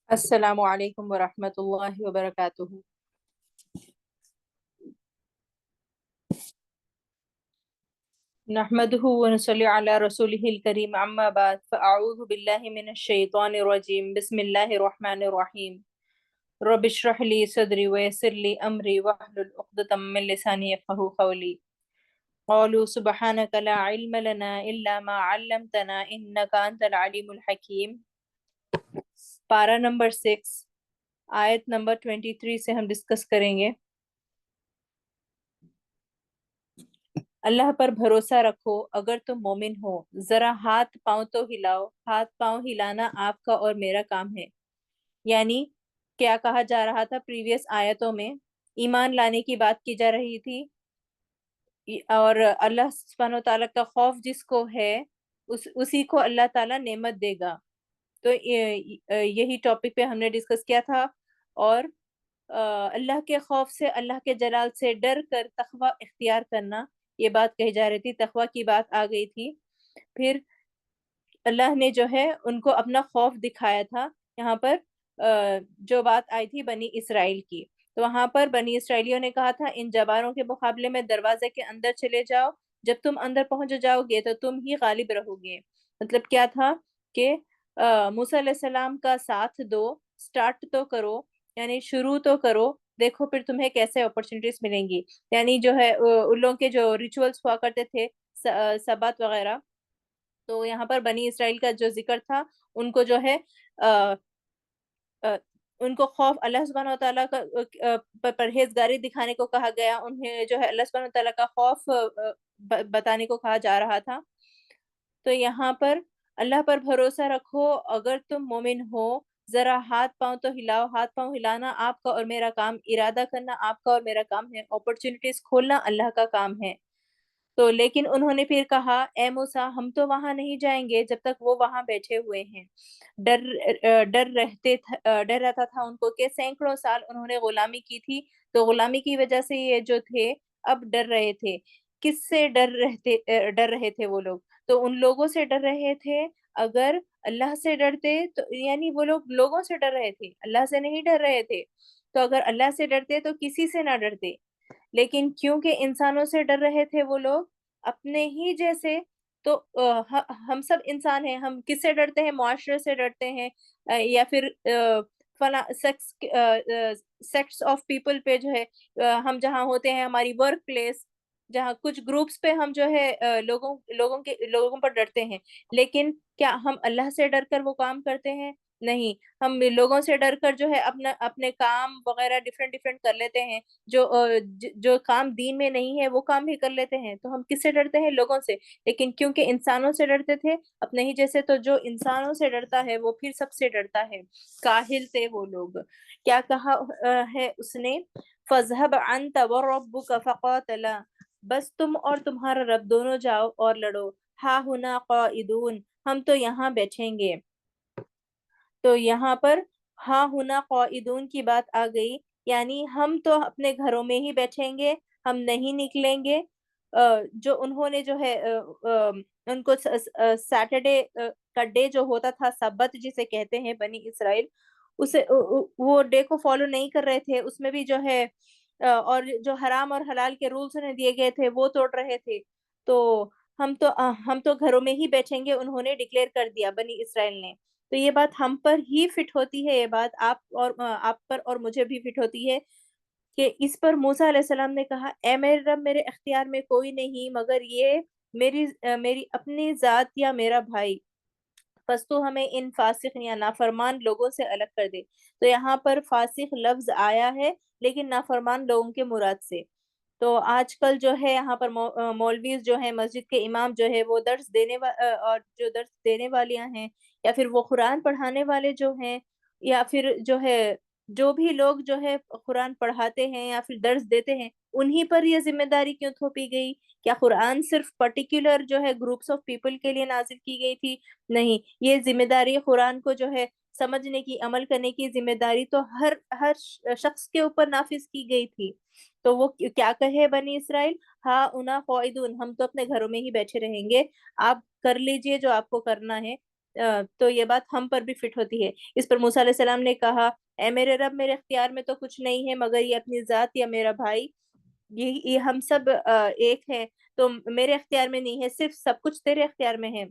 السلام علیکم ورحمۃ اللہ وبرکاتہ۔ نحمده ونصلي على رسوله الكريم اما بعد فاعوذ باللہ من الشیطان الرجیم بسم اللہ الرحمن الرحیم رب اشرح لي صدری ويسر لي امری واحلل عقدۃ من لسانی یفقهوا قولی قالوا سبحانك لا علم لنا الا ما علمتنا انك انت العلیم الحکیم۔ پارہ نمبر 6 آیت نمبر 23 سے ہم ڈسکس کریں گے۔ اللہ پر بھروسہ رکھو اگر تم مومن ہو، ذرا ہاتھ پاؤں تو ہلاؤ۔ ہاتھ پاؤں ہلانا آپ کا اور میرا کام ہے۔ یعنی کیا کہا جا رہا تھا پریویس آیتوں میں؟ ایمان لانے کی بات کی جا رہی تھی، اور اللہ سبحانہ و تعالیٰ کا خوف جس کو ہے اسی کو اللہ تعالیٰ نعمت دے گا۔ تو یہی ٹاپک پہ ہم نے ڈسکس کیا تھا، اور اللہ کے خوف سے، اللہ کے جلال سے ڈر کر تقوی اختیار کرنا، یہ بات کہی جا رہی تھی۔ تقوی کی بات آ گئی تھی۔ پھر اللہ نے جو ہے ان کو اپنا خوف دکھایا تھا۔ یہاں پر جو بات آئی تھی بنی اسرائیل کی، تو وہاں پر بنی اسرائیلیوں نے کہا تھا ان جباروں کے مقابلے میں دروازے کے اندر چلے جاؤ، جب تم اندر پہنچ جاؤ گے تو تم ہی غالب رہو گے۔ مطلب کیا تھا کہ موسیٰ علیہ السلام کا ساتھ دو، سٹارٹ تو کرو، یعنی شروع تو کرو، دیکھو پھر تمہیں کیسے اپرچونٹیز ملیں گی۔ یعنی جو ہے ان لوگوں کے جو ریچولز ہوا کرتے تھے، سبات وغیرہ، تو یہاں پر بنی اسرائیل کا جو ذکر تھا، ان کو جو ہے ان کو خوف اللہ سبحانہ وتعالیٰ کا پرہیزگاری دکھانے کو کہا گیا، انہیں جو ہے اللہ سبحانہ وتعالیٰ کا خوف بتانے کو کہا جا رہا تھا۔ تو یہاں پر اللہ پر بھروسہ رکھو اگر تم مومن ہو، ذرا ہاتھ پاؤں تو ہلاؤ۔ ہاتھ پاؤں ہلانا آپ کا اور میرا کام، ارادہ کرنا آپ کا اور میرا کام ہے، اپرچونٹیز کھولنا اللہ کا کام ہے۔ تو لیکن انہوں نے پھر کہا اے موسیٰ ہم تو وہاں نہیں جائیں گے جب تک وہ وہاں بیٹھے ہوئے ہیں۔ ڈر رہتا تھا ان کو کہ سینکڑوں سال انہوں نے غلامی کی تھی، تو غلامی کی وجہ سے یہ جو تھے اب ڈر رہے تھے۔ کس سے ڈر رہے تھے وہ لوگ؟ تو ان لوگوں سے ڈر رہے تھے۔ اگر اللہ سے ڈرتے تو، یعنی وہ لوگ لوگوں سے ڈر رہے تھے، اللہ سے نہیں ڈر رہے تھے۔ تو اگر اللہ سے ڈرتے تو کسی سے نہ ڈرتے، لیکن کیونکہ انسانوں سے ڈر رہے تھے وہ لوگ اپنے ہی جیسے، تو ہم سب انسان ہیں، ہم کس سے ڈرتے ہیں؟ معاشرے سے ڈرتے ہیں، یا پھر فلاں سیکٹس آف پیپل پہ جو ہے ہم جہاں ہوتے ہیں، ہماری ورک پلیس، جہاں کچھ گروپس پہ ہم جو ہے لوگوں پر ڈرتے ہیں۔ لیکن کیا ہم اللہ سے ڈر کر وہ کام کرتے ہیں؟ نہیں، ہم لوگوں سے ڈر کر جو ہے اپنے کام وغیرہ ڈفرینٹ کر لیتے ہیں۔ جو کام دین میں نہیں ہے وہ کام بھی کر لیتے ہیں۔ تو ہم کس سے ڈرتے ہیں؟ لوگوں سے۔ لیکن کیونکہ انسانوں سے ڈرتے تھے اپنے ہی جیسے، تو جو انسانوں سے ڈرتا ہے وہ پھر سب سے ڈرتا ہے۔ کاہل تھے وہ لوگ۔ کیا کہا ہے اس نے؟ فَاذْهَبْ أَنْتَ وَرَبُّكَ فَقَاتِلَا، بس تم اور تمہارا رب دونوں جاؤ اور لڑو۔ ہا ہنا قائدون، ہم تو یہاں بیٹھیں گے۔ تو یہاں پر ہاں ہنا قائدون کی بات آ گئی، یعنی ہم تو اپنے گھروں میں ہی بیٹھیں گے، ہم نہیں نکلیں گے۔ جو انہوں نے جو ہے ان کو سیٹرڈے کا ڈے جو ہوتا تھا، سبت جسے کہتے ہیں بنی اسرائیل، اسے وہ ڈے کو فالو نہیں کر رہے تھے، اس میں بھی جو ہے اور جو حرام اور حلال کے رولز انہیں دیے گئے تھے وہ توڑ رہے تھے۔ تو ہم تو گھروں میں ہی بیٹھیں گے، انہوں نے ڈکلیئر کر دیا بنی اسرائیل نے۔ تو یہ بات ہم پر ہی فٹ ہوتی ہے، یہ بات آپ پر اور مجھے بھی فٹ ہوتی ہے، کہ اس پر موسیٰ علیہ السلام نے کہا اے میرے رب، میرے اختیار میں کوئی نہیں مگر یہ میری اپنی ذات یا میرا بھائی، پس تو ہمیں ان فاسق یا نافرمان لوگوں سے الگ کر دے۔ تو یہاں پر فاسق لفظ آیا ہے لیکن نافرمان لوگوں کے مراد سے۔ تو آج کل جو ہے یہاں پر مولویز جو ہیں، مسجد کے امام جو ہے، وہ درس دینے اور جو درس دینے والیاں ہیں، یا پھر وہ قرآن پڑھانے والے جو ہیں، یا پھر جو ہے جو بھی لوگ جو ہے قرآن پڑھاتے ہیں یا پھر درس دیتے ہیں، انہی پر یہ ذمہ داری کیوں تھوپی گئی؟ کیا قرآن صرف پرٹیکولر جو ہے گروپس آف پیپل کے لیے نازل کی گئی تھی؟ نہیں، یہ ذمہ داری قرآن کو جو ہے سمجھنے کی، عمل کرنے کی ذمہ داری تو ہر شخص کے اوپر نافذ کی گئی تھی۔ تو وہ کیا کہے بنی اسرائیل؟ ہاں انا قائدون، ہم تو اپنے گھروں میں ہی بیٹھے رہیں گے، آپ کر لیجئے جو آپ کو کرنا ہے، تو یہ بات ہم پر بھی فٹ ہوتی ہے۔ اس پر موسیٰ علیہ السلام نے کہا، اے میرے رب، میرے اختیار میں تو کچھ نہیں ہے مگر یہ اپنی ذات یا میرا بھائی، یہ ہم سب ایک ہیں، تو میرے اختیار میں نہیں ہے، صرف سب کچھ تیرے اختیار میں ہے۔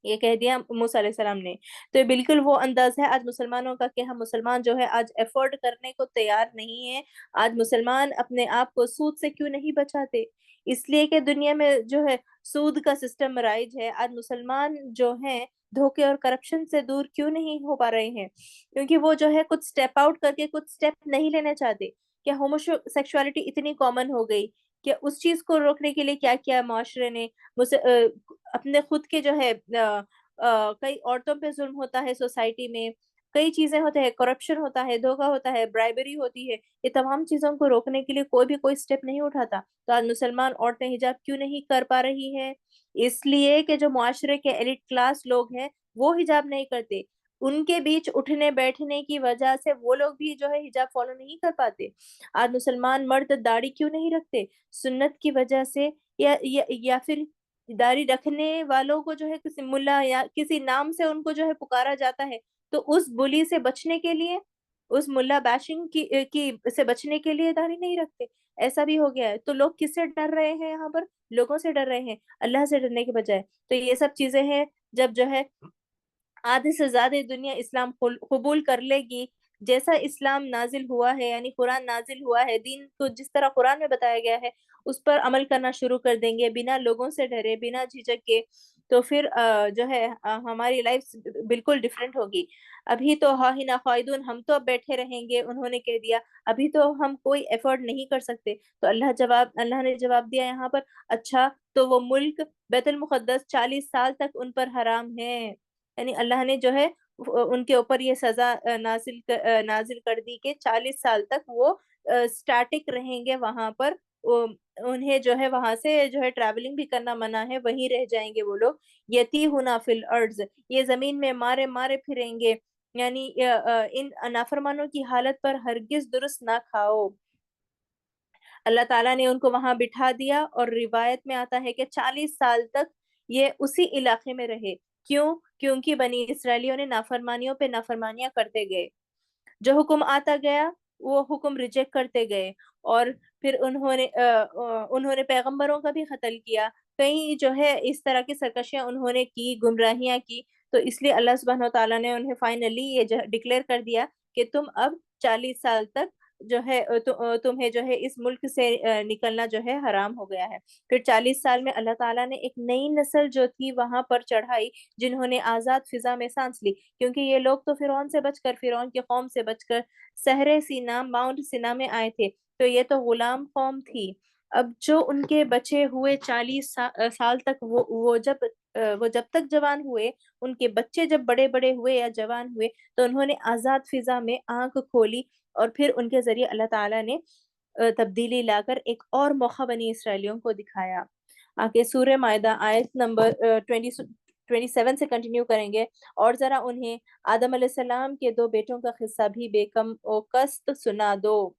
یہ کہہ دیا موسیٰ علیہ السلام نے۔ تو یہ بالکل وہ انداز ہے آج مسلمانوں کا کہ ہم مسلمان جو ہے آج ایفورڈ کرنے کو تیار نہیں ہیں۔ آج مسلمان اپنے آپ کو سود سے کیوں نہیں بچاتے؟ اس لیے کہ دنیا میں جو ہے سود کا سسٹم رائج ہے۔ آج مسلمان جو ہیں دھوکے اور کرپشن سے دور کیوں نہیں ہو پا رہے ہیں؟ کیونکہ وہ جو ہے کچھ سٹیپ آؤٹ کر کے کچھ سٹیپ نہیں لینا چاہتے۔ کہ ہومو سیکشوالٹی اتنی کامن ہو گئی کہ اس چیز کو روکنے کے لیے کیا کیا معاشرے نے اپنے خود کے جو ہے کئی عورتوں پہ ظلم ہوتا ہے سوسائٹی میں، کئی چیزیں ہوتے ہیں، کرپشن ہوتا ہے، دھوکا ہوتا ہے، برائبری ہوتی ہے، یہ تمام چیزوں کو روکنے کے لیے کوئی بھی کوئی سٹیپ نہیں اٹھاتا۔ تو آج مسلمان عورتیں حجاب کیوں نہیں کر پا رہی ہیں؟ اس لیے کہ جو معاشرے کے ایلیٹ کلاس لوگ ہیں وہ حجاب نہیں کرتے، ان کے بیچ اٹھنے بیٹھنے کی وجہ سے وہ لوگ بھی جو ہے حجاب فالو نہیں کر پاتے۔ آج مسلمان مرد داڑھی کیوں نہیں رکھتے؟ سنت کی وجہ سے، یا پھر داڑھی رکھنے والوں کو جو ہے کسی ملا یا کسی نام سے ان کو جو ہے پکارا جاتا ہے، تو اس بلی سے بچنے کے لیے، اس ملا بیشنگ کی سے بچنے کے لیے داڑھی نہیں رکھتے۔ ایسا بھی ہو گیا ہے۔ تو لوگ کس سے ڈر رہے ہیں یہاں پر؟ لوگوں سے ڈر رہے ہیں، اللہ سے ڈرنے کے بجائے۔ تو یہ سب چیزیں ہیں، جب جو ہے آدھے سے زیادہ دنیا اسلام قبول کر لے گی، جیسا اسلام نازل ہوا ہے، یعنی قرآن نازل ہوا ہے، دین کو جس طرح قرآن میں بتایا گیا ہے اس پر عمل کرنا شروع کر دیں گے، بنا لوگوں سے ڈرے، بنا جھجک کے، تو پھر جو ہے ہماری لائف بالکل ڈیفرنٹ ہوگی۔ ابھی تو ہاں ہی نہ خواہدون، ہم تو اب بیٹھے رہیں گے، انہوں نے کہہ دیا ابھی تو ہم کوئی ایفرٹ نہیں کر سکتے۔ تو اللہ نے جواب دیا یہاں پر، اچھا تو وہ ملک بیت المقدس 40 سال تک ان پر حرام ہے۔ یعنی اللہ نے جو ہے ان کے اوپر یہ سزا نازل کر دی کہ 40 سال تک وہ سٹیٹک رہیں گے وہاں پر، انہیں جو ہے وہاں سے جو ہے ٹریولنگ بھی کرنا منع ہے، وہیں رہ جائیں گے وہ لوگ۔ یتیہنا فی الارض، یہ زمین میں مارے مارے پھریں گے، یعنی ان نافرمانوں کی حالت پر ہرگز درست نہ کھاؤ۔ اللہ تعالیٰ نے ان کو وہاں بٹھا دیا، اور روایت میں آتا ہے کہ 40 سال تک یہ اسی علاقے میں رہے۔ کیوں؟ کیونکہ بنی اسرائیلیوں نے نافرمانیوں پہ نافرمانیاں کرتے گئے، جو حکم آتا گیا وہ حکم ریجیکٹ کرتے گئے، اور پھر انہوں نے پیغمبروں کا بھی قتل کیا، کئی جو ہے اس طرح کی سرکشیاں انہوں نے کی، گمراہیاں کی۔ تو اس لیے اللہ سبحانہ وتعالیٰ نے انہیں فائنلی یہ ڈکلیئر کر دیا کہ تم اب 40 سال تک جو ہے تمہیں جو ہے اس ملک سے نکلنا جو ہے حرام ہو گیا ہے۔ پھر 40 سال میں اللہ تعالیٰ نے ایک نئی نسل جو تھی وہاں پر چڑھائی، جنہوں نے آزاد فضا میں سانس لی، کیونکہ یہ لوگ تو فرعون سے بچ کر، فرعون کی قوم سے بچ کر صحرے سینا، ماؤنٹ سینا میں آئے تھے، تو یہ تو غلام قوم تھی۔ اب جو ان کے بچے ہوئے 40 سال تک، وہ جب تک جوان ہوئے، ان کے بچے جب بڑے بڑے ہوئے یا جوان ہوئے، تو انہوں نے آزاد فضا میں آنکھ کھولی، اور پھر ان کے ذریعے اللہ تعالیٰ نے تبدیلی لا کر ایک اور موقع بنی اسرائیلیوں کو دکھایا۔ آگے سورہ مائدہ آیت نمبر 27 سے کنٹینیو کریں گے، اور ذرا انہیں آدم علیہ السلام کے 2 بیٹوں کا قصہ بھی بے کم و کست سنا دو۔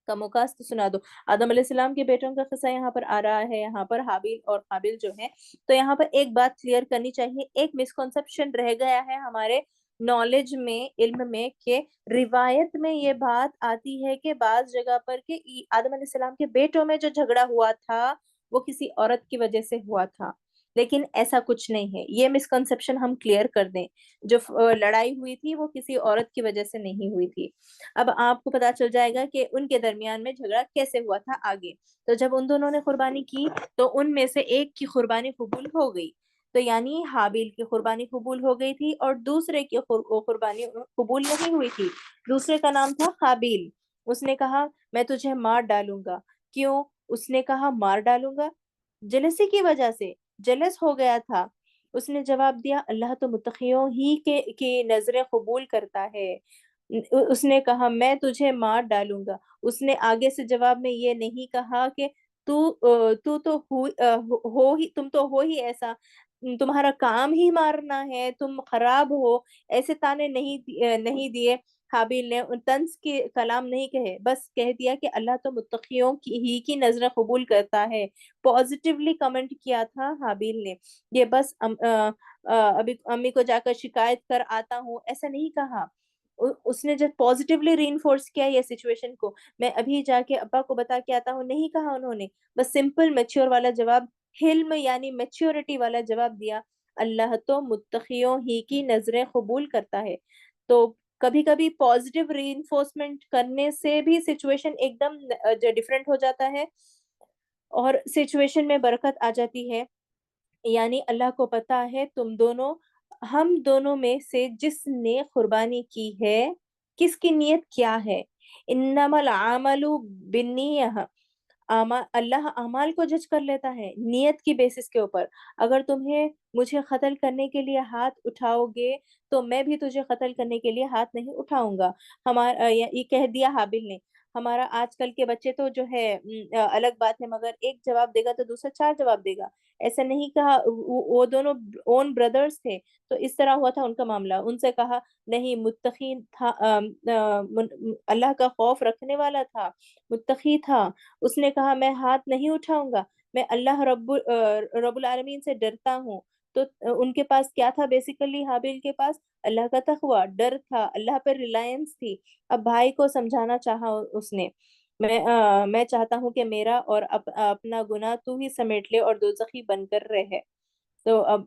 کم و کاست سنا دو۔ آدم علیہ السلام کے بیٹوں کا قصہ یہاں پر آ رہا ہے، یہاں پر حابیل اور قابیل جو ہیں۔ تو یہاں پر ایک بات کلیئر کرنی چاہیے، ایک مسکنسپشن رہ گیا ہے ہمارے نالج میں، علم میں، کہ روایت میں یہ بات آتی ہے کہ بعض جگہ پر کہ آدم علیہ السلام کے بیٹوں میں جو جھگڑا ہوا تھا وہ کسی عورت کی وجہ سے ہوا تھا، لیکن ایسا کچھ نہیں ہے۔ یہ مسکنسپشن ہم کلیئر کر دیں، جو لڑائی ہوئی تھی وہ کسی عورت کی وجہ سے نہیں ہوئی تھی۔ اب آپ کو پتا چل جائے گا کہ ان کے درمیان میں جھگڑا کیسے ہوا تھا آگے۔ تو جب ان دونوں نے قربانی کی تو ان میں سے ایک کی قربانی قبول ہو گئی، تو یعنی حابیل کی قربانی قبول ہو گئی تھی، اور دوسرے کی قربانی قبول نہیں ہوئی تھی۔ دوسرے کا نام تھا قابیل۔ اس نے کہا میں تجھے مار ڈالوں گا۔ کیوں اس نے کہا مار ڈالوں گا؟ جلسی کی وجہ سے، جلس ہو گیا تھا۔ اس نے جواب دیا اللہ تو متقیوں ہی کی نظریں قبول کرتا ہے۔ اس نے کہا میں تجھے مار ڈالوں گا۔ اس نے آگے سے جواب میں یہ نہیں کہا کہ تم تو ہو ہی ایسا، تمہارا کام ہی مارنا ہے، تم خراب ہو، ایسے تانے نہیں دیے۔ حابیل نے طنز کی کلام نہیں کہے، بس کہہ دیا کہ اللہ تو متقیوں کی نظریں قبول کرتا ہے. پازیٹیولی کمنٹ کیا تھا حابیل نے. یہ بس ابھی امی کو جا کر شکایت کر آتا ہوں ایسا نہیں کہا. اس نے جب پازیٹیولی ری انفورس کیا یہ سچویشن کو، میں ابھی جا کے ابا کو بتا کے آتا ہوں نہیں کہا انہوں نے. بس سمپل میچور والا جواب، حلم یعنی میچورٹی والا جواب دیا. اللہ تو متقیوں ہی کی نظریں قبول کرتا ہے. تو کبھی کبھی پازیٹیو ری انفورسمنٹ کرنے سے بھی سچویشن ایک دم جو ڈفرینٹ ہو جاتا ہے اور سچویشن میں برکت آ جاتی ہے. یعنی اللہ کو پتا ہے تم دونوں، ہم دونوں میں سے جس نے قربانی کی ہے کس کی نیت کیا ہے. انما العمل بالنیہ، اللہ اعمال کو جج کر لیتا ہے نیت کی بیسس کے اوپر. اگر تمہیں مجھے قتل کرنے کے لیے ہاتھ اٹھاؤ گے تو میں بھی تجھے قتل کرنے کے لیے ہاتھ نہیں اٹھاؤں گا. ہمارا یہ کہہ دیا حابیل نے. ہمارا آج کل کے بچے تو جو ہے الگ بات ہے، مگر ایک جواب دے گا تو دوسرا چار جواب دے گا. ایسا نہیں کہا، وہ دونوں اون بردرز تھے تو اس طرح ہوا تھا ان کا معاملہ. ان سے کہا نہیں، متقی تھا، اللہ کا خوف رکھنے والا تھا، متقی تھا. اس نے کہا میں ہاتھ نہیں اٹھاؤں گا، میں اللہ رب العالمین سے ڈرتا ہوں. تو ان کے پاس کیا تھا بیسیکلی؟ حابیل کے پاس اللہ کا تقوی، ڈر تھا، اللہ پر ریلائنس تھی. اب بھائی کو سمجھانا چاہا اس نے، میں چاہتا ہوں کہ میرا اور اپنا گناہ تو ہی سمیٹ لے اور دوزخی بن کر رہے. تو اب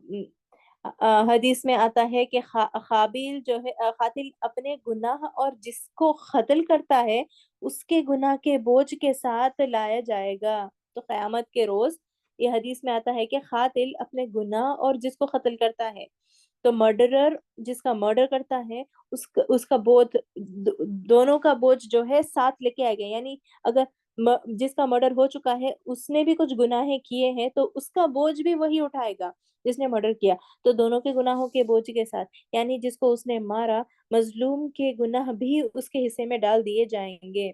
حدیث میں آتا ہے کہ قابیل جو ہے قاتل اپنے گناہ اور جس کو قتل کرتا ہے اس کے گناہ کے بوجھ کے ساتھ لایا جائے گا. تو قیامت کے روز یہ حدیث میں آتا ہے کہ قاتل اپنے گناہ اور جس کو قتل کرتا ہے، تو مرڈرر جس کا مرڈر کرتا ہے اس کا بوجھ، دونوں کا بوجھ جو ہے ساتھ لے کے آئے گا. یعنی اگر جس کا مرڈر ہو چکا ہے اس نے بھی کچھ گناہیں کیے ہیں تو اس کا بوجھ بھی وہی اٹھائے گا جس نے مرڈر کیا. تو دونوں کے گناہوں کے بوجھ کے ساتھ، یعنی جس کو اس نے مارا مظلوم کے گناہ بھی اس کے حصے میں ڈال دیے جائیں گے.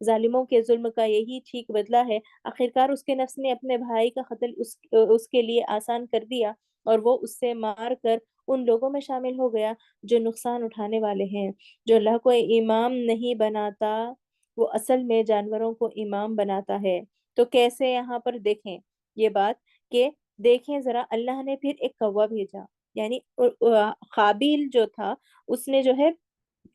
ظالموں کے ظلم کا یہی ٹھیک بدلہ ہے. آخرکار اس کے نفس نے اپنے بھائی کا قتل اس کے لیے آسان کر دیا اور وہ اس سے مار کر ان لوگوں میں شامل ہو گیا جو نقصان اٹھانے والے ہیں. جو اللہ کو امام نہیں بناتا وہ اصل میں جانوروں کو امام بناتا ہے. تو کیسے یہاں پر دیکھیں یہ بات کہ دیکھیں ذرا، اللہ نے پھر ایک کوا بھیجا. یعنی قابیل جو تھا اس نے جو ہے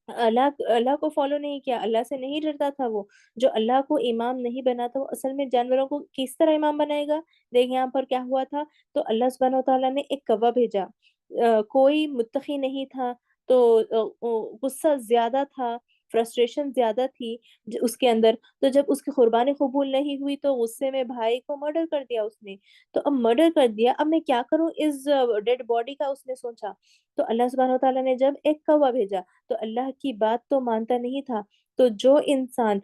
اللہ کو فالو نہیں کیا، اللہ سے نہیں ڈرتا تھا. وہ جو اللہ کو امام نہیں بناتا وہ اصل میں جانوروں کو کس طرح امام بنائے گا؟ دیکھ یہاں پر کیا ہوا تھا. تو اللہ سبحانہ وتعالیٰ نے ایک کوا بھیجا. کوئی متقی نہیں تھا تو غصہ زیادہ تھا، فرسٹریشن زیادہ تھی اس کے اندر. تو جب اس کی قربانی قبول نہیں ہوئی تو غصے میں بھائی کو مرڈر کر دیا اس نے. تو اب مرڈر کر دیا، اب میں کیا کروں اس ڈیڈ باڈی کا، اس نے سوچا. تو اللہ سبحانہ وتعالیٰ نے جب ایک کوا بھیجا تو اللہ کی بات تو مانتا نہیں تھا. تو جو انسان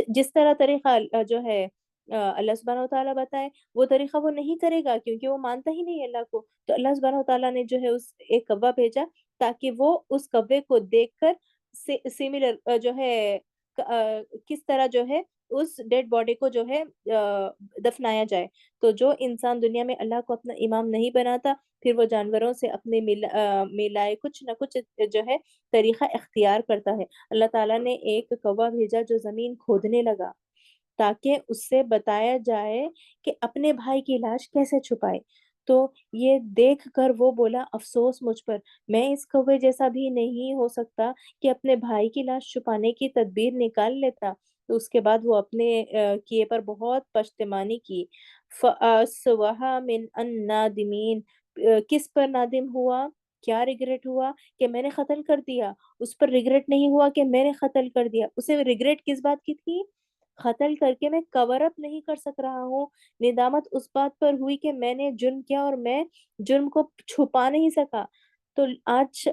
جس طرح طریقہ جو ہے اللہ سبحانہ وتعالیٰ بتائے وہ طریقہ وہ نہیں کرے گا کیونکہ وہ مانتا ہی نہیں اللہ کو. تو اللہ سبحانہ وتعالیٰ نے جو ہے اس ایک کوا بھیجا تاکہ وہ اس کوے کو دیکھ کر سیملر جو ہے کس طرح جو ہے اس ڈیڈ باڈی کو جو ہے دفنایا جائے. تو جو انسان دنیا میں اللہ کو اپنا امام نہیں بناتا پھر وہ جانوروں سے اپنے ملائے کچھ نہ کچھ جو ہے طریقہ اختیار کرتا ہے. اللہ تعالیٰ نے ایک کوا بھیجا جو زمین کھودنے لگا تاکہ اس سے بتایا جائے کہ اپنے بھائی کی لاش کیسے چھپائے. تو یہ دیکھ کر وہ بولا افسوس مجھ پر، میں اس کوے جیسا بھی نہیں ہو سکتا کہ اپنے بھائی کی لاش چھپانے کی تدبیر نکال لیتا. تو اس کے بعد وہ اپنے کیے پر بہت پشتمانی کی. فَأَصْبَحَ مِنَ النَّادِمِينَ، کس پر نادم ہوا، کیا ریگریٹ ہوا کہ میں نے قتل کر دیا. اس پر ریگریٹ نہیں ہوا کہ میں نے قتل کر دیا، اسے ریگریٹ کس بات کی تھی؟ قتل کر کے میں کور اپ نہیں کر سک رہا ہوں. ندامت اس بات پر ہوئی کہ میں نے جرم کیا اور میں جرم کو چھپا نہیں سکا. تو آج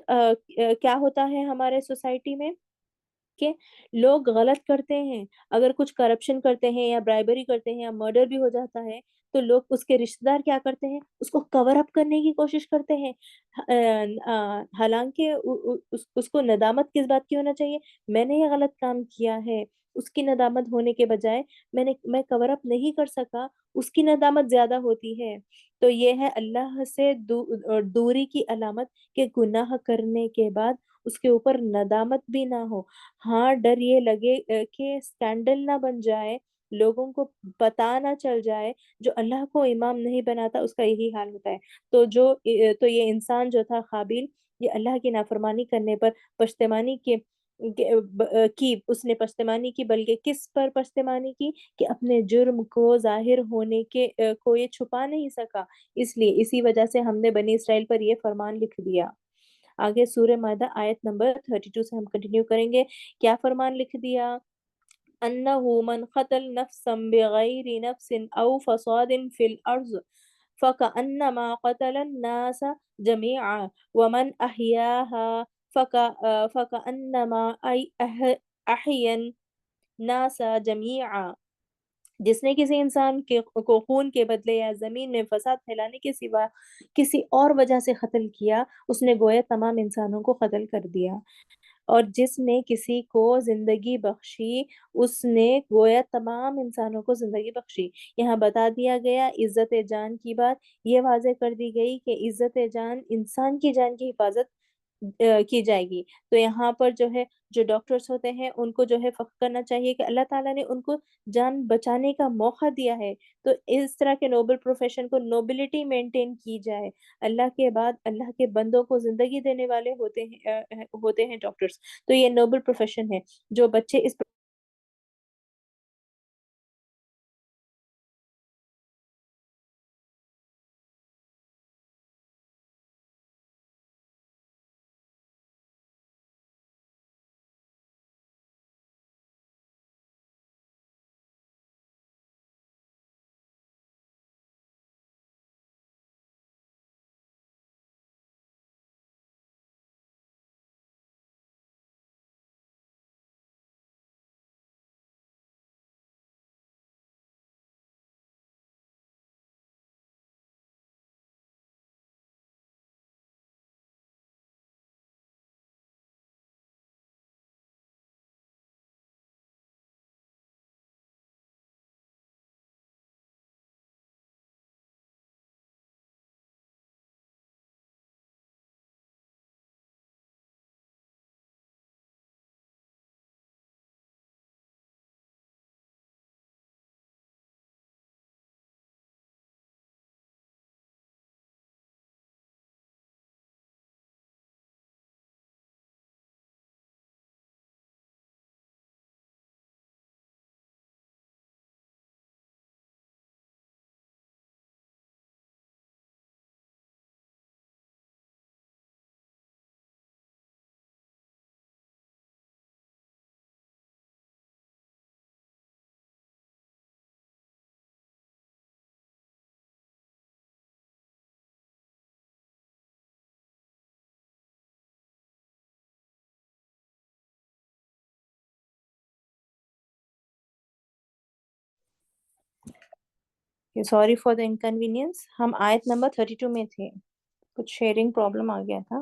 کیا ہوتا ہے ہمارے سوسائٹی میں کہ لوگ غلط کرتے ہیں، اگر کچھ کرپشن کرتے ہیں یا برائبری کرتے ہیں یا مرڈر بھی ہو جاتا ہے تو لوگ اس کے رشتہ دار کیا کرتے ہیں، اس کو کور اپ کرنے کی کوشش کرتے ہیں. حالانکہ اس کو ندامت کس بات کی ہونا چاہیے، میں نے یہ غلط کام کیا ہے. اس کی ندامت ہونے کے بجائے میں کور اپ نہیں کر سکا، اس کی ندامت زیادہ ہوتی ہے. تو یہ ہے اللہ سے دوری کی علامت کہ گناہ کرنے کے بعد اس کے اوپر ندامت بھی نہ ہو. ہاں ڈر یہ لگے کہ اسکینڈل نہ بن جائے، لوگوں کو پتا نہ چل جائے. جو اللہ کو امام نہیں بناتا اس کا یہی حال ہوتا ہے. تو یہ انسان جو تھا قابیل، یہ اللہ کی نافرمانی کرنے پر پشتیمانی کی اس نے پشتیمانی کی، بلکہ کس پر پشتیمانی کی؟ کہ اپنے جرم کو ظاہر ہونے کے کو یہ چھپا نہیں سکا، اس لیے اسی وجہ سے ہم نے بنی اسرائیل پر یہ فرمان لکھ دیا. آگے سورہ مائدہ آیت نمبر 32 سے ہم کنٹینیو کریں گے. کیا فرمان لکھ دیا؟ انه من قتل نفسا بغیر نفس او فساد فی الارض فکأنما قتل الناس جميعا ومن احیاها فکأنما احیا الناس جميعا. جس نے کسی انسان کو خون کے بدلے یا زمین میں فساد پھیلانے کے سوا کسی اور وجہ سے قتل کیا، اس نے گویا تمام انسانوں کو قتل کر دیا. اور جس نے کسی کو زندگی بخشی، اس نے گویا تمام انسانوں کو زندگی بخشی. یہاں بتا دیا گیا عزت جان کی بات، یہ واضح کر دی گئی کہ عزت جان، انسان کی جان کی حفاظت کی جائے گی. تو یہاں پر جو ہے جو ڈاکٹرز ہوتے ہیں ان کو جو ہے فخر کرنا چاہیے کہ اللہ تعالیٰ نے ان کو جان بچانے کا موقع دیا ہے. تو اس طرح کے نوبل پروفیشن کو نوبلٹی مینٹین کی جائے. اللہ کے بعد اللہ کے بندوں کو زندگی دینے والے ہوتے ہیں ڈاکٹرز. تو یہ نوبل پروفیشن ہے. جو بچے اس سوری فار دا انکنوینئنس، ہم آیت نمبر 32 میں تھے، کچھ شیئرنگ پرابلم آ گیا تھا.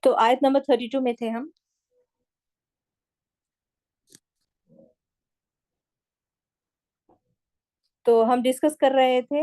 تو آیت نمبر 32 میں تھے ہم. تو ہم ڈسکس کر رہے تھے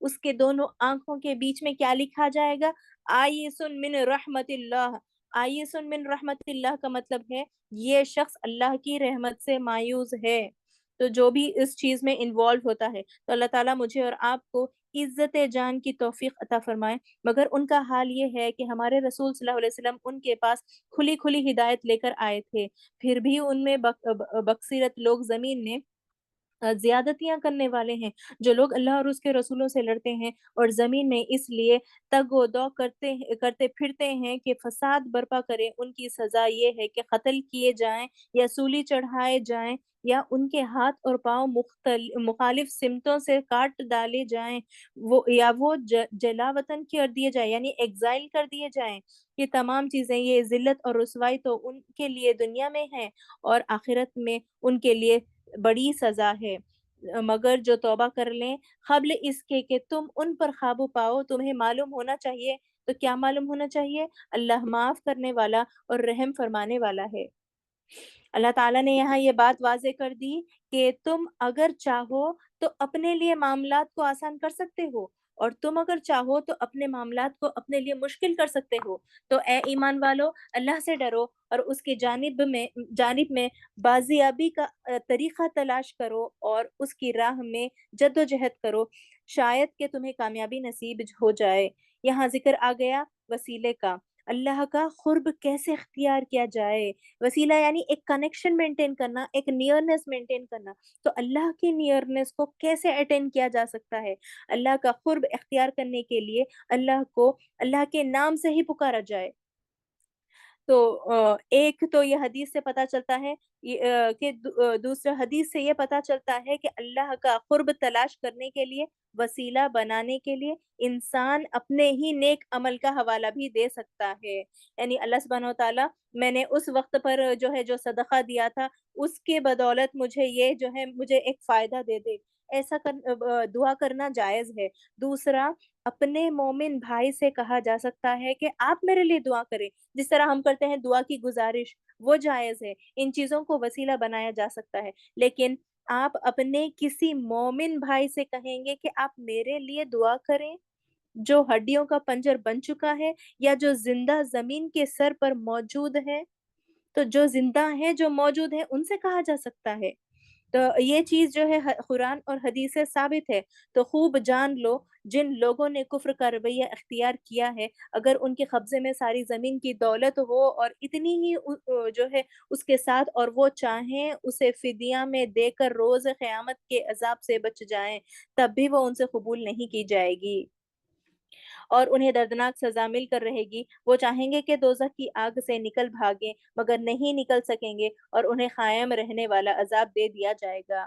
اس کے دونوں آنکھوں کے بیچ میں کیا لکھا جائے گا؟ آئیسن من رحمت اللہ۔ آئیسن من رحمت اللہ کا مطلب ہے یہ شخص اللہ کی رحمت سے مایوس ہے۔ تو جو بھی اس چیز میں انوالو ہوتا ہے، تو اللہ تعالیٰ مجھے اور آپ کو عزت جان کی توفیق عطا فرمائے۔ مگر ان کا حال یہ ہے کہ ہمارے رسول صلی اللہ علیہ وسلم ان کے پاس کھلی کھلی ہدایت لے کر آئے تھے، پھر بھی ان میں بکثیرت لوگ زمین نے زیادتیاں کرنے والے ہیں۔ جو لوگ اللہ اور اس کے رسولوں سے لڑتے ہیں اور زمین میں اس لیے تگ و دو کرتے پھرتے ہیں کہ فساد برپا کریں، ان کی سزا یہ ہے کہ قتل کیے جائیں یا سولی چڑھائے جائیں یا ان کے ہاتھ اور پاؤں مخالف سمتوں سے کاٹ ڈالے جائیں، وہ جلا وطن کر دیے جائیں، یعنی ایگزائل کر دیے جائیں۔ یہ تمام چیزیں، یہ ذلت اور رسوائی تو ان کے لیے دنیا میں ہے اور آخرت میں ان کے لیے بڑی سزا ہے۔ مگر جو توبہ کر لیں قبل اس کے کہ تم ان پر قابو پاؤ، تمہیں معلوم ہونا چاہیے۔ تو کیا معلوم ہونا چاہیے؟ اللہ معاف کرنے والا اور رحم فرمانے والا ہے۔ اللہ تعالیٰ نے یہاں یہ بات واضح کر دی کہ تم اگر چاہو تو اپنے لیے معاملات کو آسان کر سکتے ہو، اور تم اگر چاہو تو اپنے معاملات کو اپنے لیے مشکل کر سکتے ہو۔ تو اے ایمان والو، اللہ سے ڈرو اور اس کی جانب میں بازیابی کا طریقہ تلاش کرو اور اس کی راہ میں جد و جہد کرو، شاید کہ تمہیں کامیابی نصیب ہو جائے۔ یہاں ذکر آ گیا وسیلے کا، اللہ کا قرب کیسے اختیار کیا جائے۔ وسیلہ یعنی ایک کنیکشن مینٹین کرنا، ایک نیئرنس مینٹین کرنا۔ تو اللہ کی نیئرنس کو کیسے اٹین کیا جا سکتا ہے؟ اللہ کا قرب اختیار کرنے کے لیے اللہ کو اللہ کے نام سے ہی پکارا جائے۔ تو ایک تو یہ حدیث سے پتہ چلتا ہے کہ دوسرا حدیث سے یہ پتہ چلتا ہے کہ اللہ کا قرب تلاش کرنے کے لیے، وسیلہ بنانے کے لیے انسان اپنے ہی نیک عمل کا حوالہ بھی دے سکتا ہے۔ یعنی اللہ سبحانہ و تعالیٰ، میں نے اس وقت پر جو صدقہ دیا تھا، اس کے بدولت مجھے یہ مجھے ایک فائدہ دے دے، ایسا دعا کرنا جائز ہے۔ دوسرا، اپنے مومن بھائی سے کہا جا سکتا ہے کہ آپ میرے لیے دعا کریں، جس طرح ہم کرتے ہیں دعا کی گزارش، وہ جائز ہے۔ ان چیزوں کو وسیلہ بنایا جا سکتا ہے، لیکن آپ اپنے کسی مومن بھائی سے کہیں گے کہ آپ میرے لیے دعا کریں، جو ہڈیوں کا پنجر بن چکا ہے یا جو زندہ زمین کے سر پر موجود ہے، تو جو زندہ ہیں، جو موجود ہیں، ان سے کہا جا سکتا ہے۔ تو یہ چیز قرآن اور حدیث سے ثابت ہے۔ تو خوب جان لو، جن لوگوں نے کفر کا رویہ اختیار کیا ہے، اگر ان کے قبضے میں ساری زمین کی دولت ہو اور اتنی ہی اس کے ساتھ، اور وہ چاہیں اسے فدیہ میں دے کر روز قیامت کے عذاب سے بچ جائیں، تب بھی وہ ان سے قبول نہیں کی جائے گی اور انہیں دردناک سزا مل کر رہے گی۔ وہ چاہیں گے کہ دوزخ کی آگ سے نکل بھاگیں، مگر نہیں نکل سکیں گے اور انہیں قائم رہنے والا عذاب دے دیا جائے گا۔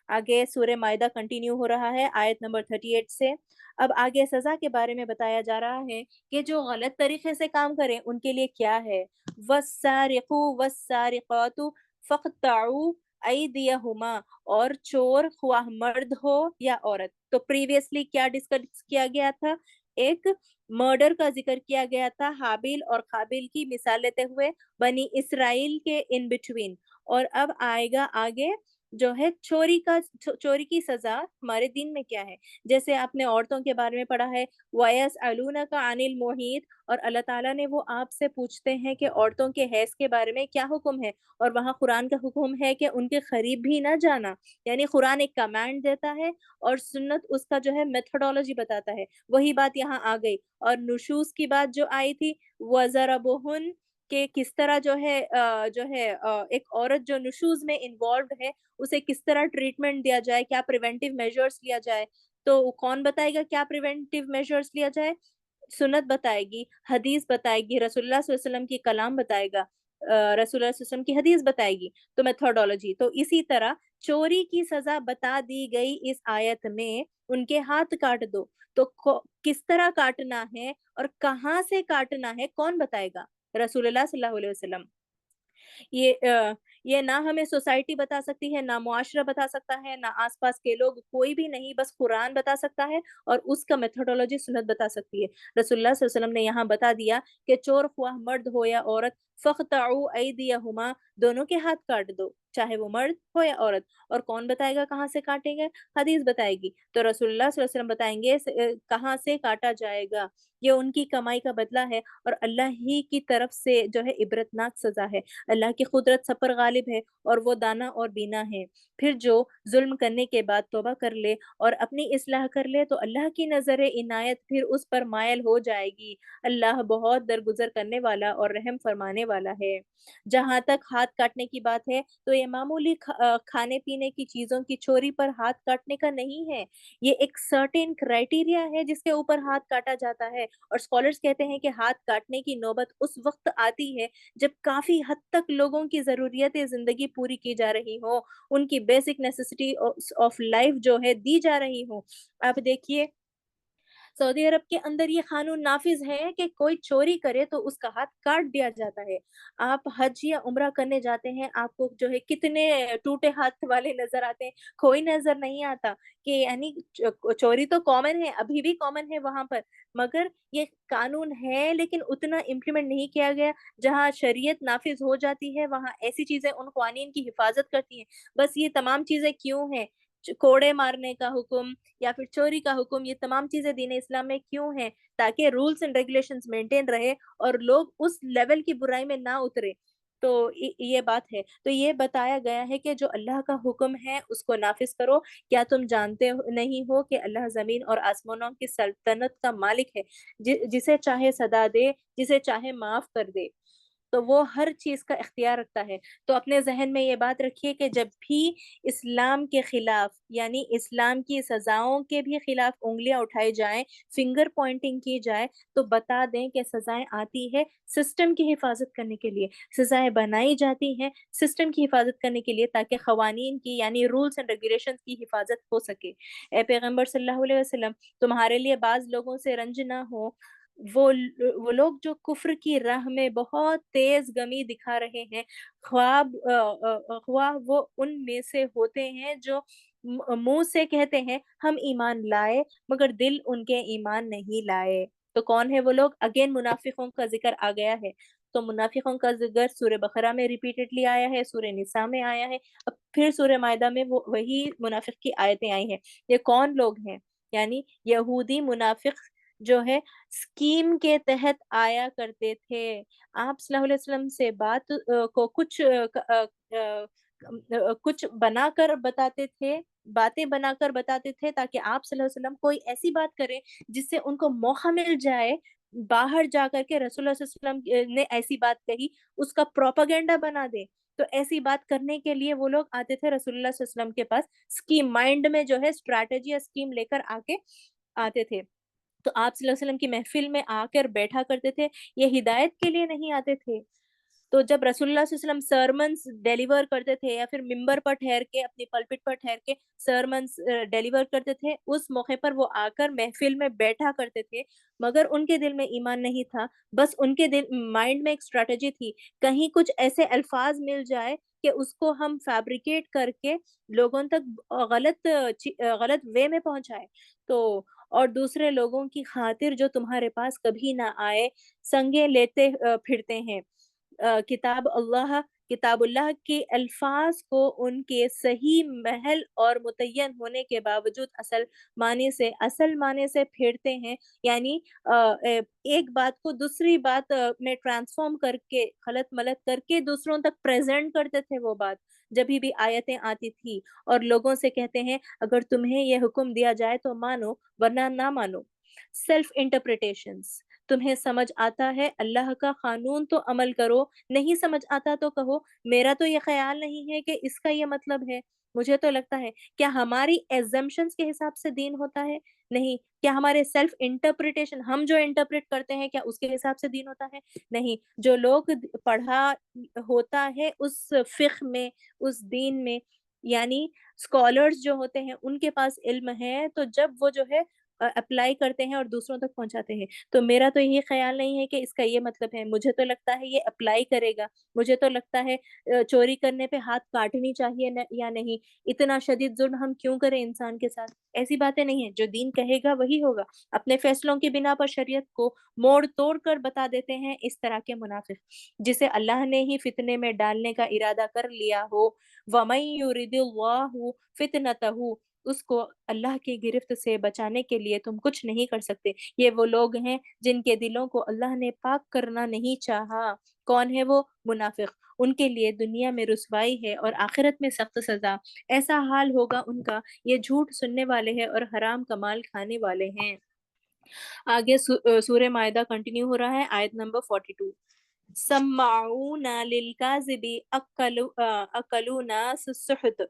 آگے سورہ مائدہ کنٹینیو ہو رہا ہے آیت نمبر 38 سے۔ اب آگے سزا کے بارے میں بتایا جا رہا ہے کہ جو غلط طریقے سے کام کریں ان کے لیے کیا ہے۔ وَالسَّارِقُ وَالسَّارِقَاتُ فَاقْطَعُوا أَيْدِيَهُمَا، اور چور خواہ مرد ہو یا عورت۔ تو پریویسلی کیا ڈسکس کیا گیا تھا؟ ایک مرڈر کا ذکر کیا گیا تھا، حابیل اور قابیل کی مثال لیتے ہوئے بنی اسرائیل کے ان بٹوین، اور اب آئے گا آگے چوری کی سزا ہمارے دین میں کیا ہے۔ جیسے آپ نے عورتوں کے بارے میں پڑھا ہے، وَيَسْأَلُونَكَ عَنِ الْمَحِيضِ، اور اللہ تعالیٰ نے وہ آپ سے پوچھتے ہیں کہ عورتوں کے حیض کے بارے میں کیا حکم ہے، اور وہاں قرآن کا حکم ہے کہ ان کے قریب بھی نہ جانا۔ یعنی قرآن ایک کمانڈ دیتا ہے اور سنت اس کا میتھڈولوجی بتاتا ہے۔ وہی بات یہاں آ گئی، اور نشوز کی بات جو آئی تھی، وَضَرَبُهُنَّ، کہ کس طرح ایک عورت جو نشوز میں انوالوڈ ہے اسے کس طرح ٹریٹمنٹ دیا جائے، کیا پریونٹیو میجرز لیا جائے۔ تو کون بتائے گا کیا پریونٹیو میجرز لیا جائے؟ سنت بتائے گی، حدیث بتائے گی، رسول اللہ صلی اللہ علیہ وسلم کی کلام بتائے گا، رسول اللہ صلی اللہ علیہ وسلم کی حدیث بتائے گی، تو میتھڈولوجی۔ تو اسی طرح چوری کی سزا بتا دی گئی اس آیت میں، ان کے ہاتھ کاٹ دو۔ تو کس طرح کاٹنا ہے اور کہاں سے کاٹنا ہے کون بتائے گا؟ رسول اللہ صلی اللہ علیہ وسلم۔ یہ نہ ہمیں سوسائٹی بتا سکتی ہے، نہ معاشرہ بتا سکتا ہے، نہ آس پاس کے لوگ، کوئی بھی نہیں، بس قرآن بتا سکتا ہے اور اس کا میتھڈولوجی سنت بتا سکتی ہے۔ رسول اللہ صلی اللہ علیہ وسلم نے یہاں بتا دیا کہ چور خواہ مرد ہو یا عورت، فَاقْطَعُوا أَيْدِيَهُمَا، دونوں کے ہاتھ کاٹ دو۔ چاہے وہ مرد ہو یا عورت۔ اور کون بتائے گا کہاں سے کاٹیں گے؟ حدیث بتائے گی۔ تو رسول اللہ صلی اللہ علیہ وسلم بتائیں گے کہاں سے کاٹا جائے گا۔ یہ ان کی کمائی کا بدلہ ہے، اور اللہ ہی کی طرف سے جو ہے عبرتناک سزا ہے۔ اللہ کی قدرت سب پر غالب ہے، اور وہ دانا اور بینا ہے۔ پھر جو ظلم کرنے کے بعد توبہ کر لے اور اپنی اصلاح کر لے تو اللہ کی نظر عنایت پھر اس پر مائل ہو جائے گی۔ اللہ بہت درگزر کرنے والا اور رحم فرمانے والا ہے۔ جہاں تک ہاتھ کاٹنے کی بات ہے تو یہ معمولی کھانے پینے کی چیزوں کی چوری پر ہاتھ کاٹنے کا نہیں ہے۔ یہ ایک سرٹین کرائٹیریا ہے جس کے اوپر ہاتھ کاٹا جاتا ہے، اور اسکالرز کہتے ہیں کہ ہاتھ کاٹنے کی نوبت اس وقت آتی ہے جب کافی حد تک لوگوں کی ضروریات زندگی پوری کی جا رہی ہو، ان کی بیسک نیسیسٹی آف لائف جو ہے دی جا رہی ہو۔ آپ دیکھیے سعودی عرب کے اندر یہ قانون نافذ ہے کہ کوئی چوری کرے تو اس کا ہاتھ کاٹ دیا جاتا ہے۔ آپ حج یا عمرہ کرنے جاتے ہیں، آپ کو جو ہے کتنے ٹوٹے ہاتھ والے نظر آتے ہیں، کوئی نظر نہیں آتا کہ یعنی چوری تو کامن ہے، ابھی بھی کامن ہے وہاں پر، مگر یہ قانون ہے لیکن اتنا امپلیمنٹ نہیں کیا گیا۔ جہاں شریعت نافذ ہو جاتی ہے وہاں ایسی چیزیں ان قوانین کی حفاظت کرتی ہیں۔ بس یہ تمام چیزیں کیوں ہیں؟ کوڑے مارنے کا حکم یا پھر چوری کا حکم، یہ تمام چیزیں دین اسلام میں کیوں ہیں؟ تاکہ رولز اینڈ ریگولیشنز مینٹین رہے اور لوگ اس لیول کی برائی میں نہ اترے۔ تو یہ بات ہے۔ تو یہ بتایا گیا ہے کہ جو اللہ کا حکم ہے اس کو نافذ کرو۔ کیا تم جانتے نہیں ہو کہ اللہ زمین اور آسمانوں کی سلطنت کا مالک ہے، جسے چاہے سزا دے، جسے چاہے معاف کر دے، تو وہ ہر چیز کا اختیار رکھتا ہے۔ تو اپنے ذہن میں یہ بات رکھیے کہ جب بھی اسلام کے خلاف یعنی اسلام کی سزاؤں کے بھی خلاف انگلیاں اٹھائی جائیں، فنگر پوائنٹنگ کی جائے، تو بتا دیں کہ سزائیں آتی ہے سسٹم کی حفاظت کرنے کے لیے، سزائیں بنائی جاتی ہیں سسٹم کی حفاظت کرنے کے لیے تاکہ قوانین کی یعنی رولز اینڈ ریگولیشنز کی حفاظت ہو سکے۔ اے پیغمبر صلی اللہ علیہ وسلم، تمہارے لیے بعض لوگوں سے رنج نہ ہو، وہ لوگ جو کفر کی راہ میں بہت تیز گمی دکھا رہے ہیں، خواہ وہ ان میں سے ہوتے ہیں جو منہ سے کہتے ہیں ہم ایمان لائے مگر دل ان کے ایمان نہیں لائے۔ تو کون ہے وہ لوگ؟ اگین منافقوں کا ذکر آ گیا ہے۔ تو منافقوں کا ذکر سورہ بقرہ میں ریپیٹڈلی آیا ہے، سورہ نساء میں آیا ہے، اب پھر سورہ مائدہ میں وہی منافق کی آیتیں آئی ہیں۔ یہ کون لوگ ہیں؟ یعنی یہودی منافق جو ہے اسکیم کے تحت آیا کرتے تھے۔ آپ صلی اللہ علیہ وسلم سے بات کو کچھ بنا کر بتاتے تھے، باتیں بنا کر بتاتے تھے تاکہ آپ صلی اللہ علیہ وسلم کوئی ایسی بات کریں جس سے ان کو موقع مل جائے باہر جا کر کے رسول اللہ صلی اللہ علیہ وسلم نے ایسی بات کہی اس کا پروپیگنڈا بنا دے۔ تو ایسی بات کرنے کے لیے وہ لوگ آتے تھے رسول اللہ صلی اللہ علیہ وسلم کے پاس، اسکیم مائنڈ میں جو ہے اسٹریٹجی یا اسکیم لے کر آتے تھے۔ تو آپ صلی اللہ علیہ وسلم کی محفل میں آ کر بیٹھا کرتے تھے، یہ ہدایت کے لیے نہیں آتے تھے۔ تو جب رسول اللہ صلی اللہ علیہ وسلم سرمنز ڈیلیور کرتے تھے یا پھر ممبر پر ٹھہر کے اپنی پلپٹ پر ٹھہر کے سرمنز ڈیلیور کرتے تھے، اس موقع پر وہ آ کر محفل میں بیٹھا کرتے تھے، مگر ان کے دل میں ایمان نہیں تھا، بس ان کے دل مائنڈ میں ایک اسٹریٹجی تھی، کہیں کچھ ایسے الفاظ مل جائے کہ اس کو ہم فیبریکیٹ کر کے لوگوں تک غلط وے میں پہنچائے۔ تو اور دوسرے لوگوں کی خاطر جو تمہارے پاس کبھی نہ آئے، سنگے لیتے پھرتے ہیں۔ کتاب اللہ کے الفاظ کو ان کے صحیح محل اور متعین ہونے کے باوجود اصل معنی سے پھیرتے ہیں، یعنی ایک بات کو دوسری بات میں ٹرانسفارم کر کے غلط ملت کر کے دوسروں تک پریزنٹ کرتے تھے وہ بات جبھی بھی آیتیں آتی تھی، اور لوگوں سے کہتے ہیں اگر تمہیں یہ حکم دیا جائے تو مانو ورنہ نہ مانو۔ سیلف انٹرپریٹیشنز، تمہیں سمجھ آتا ہے اللہ کا قانون تو عمل کرو، نہیں سمجھ آتا تو کہو میرا تو یہ خیال نہیں ہے کہ اس کا یہ مطلب ہے، مجھے تو لگتا ہے۔ کیا ہماری ایزمپشنز کے حساب سے دین ہوتا ہے؟ نہیں۔ کیا ہمارے سیلف انٹرپریٹیشن، ہم جو انٹرپریٹ کرتے ہیں، کیا اس کے حساب سے دین ہوتا ہے؟ نہیں۔ جو لوگ پڑھا ہوتا ہے اس فقہ میں، اس دین میں، یعنی اسکالرز جو ہوتے ہیں ان کے پاس علم ہے، تو جب وہ جو ہے اپلائی کرتے ہیں اور دوسروں تک پہنچاتے ہیں، تو میرا تو یہ خیال نہیں ہے کہ اس کا یہ مطلب ہے، مجھے تو لگتا ہے یہ اپلائی کرے گا، مجھے تو لگتا ہے چوری کرنے پہ ہاتھ کاٹنی چاہیے یا نہیں، اتنا شدید ظلم ہم کیوں کریں انسان کے ساتھ؟ ایسی باتیں نہیں ہیں، جو دین کہے گا وہی ہوگا۔ اپنے فیصلوں کی بنا پر شریعت کو موڑ توڑ کر بتا دیتے ہیں اس طرح کے منافق، جسے اللہ نے ہی فتنے میں ڈالنے کا ارادہ کر لیا ہو، وَمَن يُرِدِ اللَّهُ فِتْنَتَهُ، اس کو اللہ کی گرفت سے بچانے کے لیے تم کچھ نہیں کر سکتے۔ یہ وہ لوگ ہیں جن کے دلوں کو اللہ نے پاک کرنا نہیں چاہا۔ کون ہے وہ؟ منافق۔ ان کے لیے دنیا میں رسوائی ہے اور آخرت میں سخت سزا۔ ایسا حال ہوگا ان کا، یہ جھوٹ سننے والے ہیں اور حرام کا مال کھانے والے ہیں۔ آگے سورہ معاہدہ کنٹینیو ہو رہا ہے، آیت نمبر 42۔ سمعون للکاذب اکلون السحت،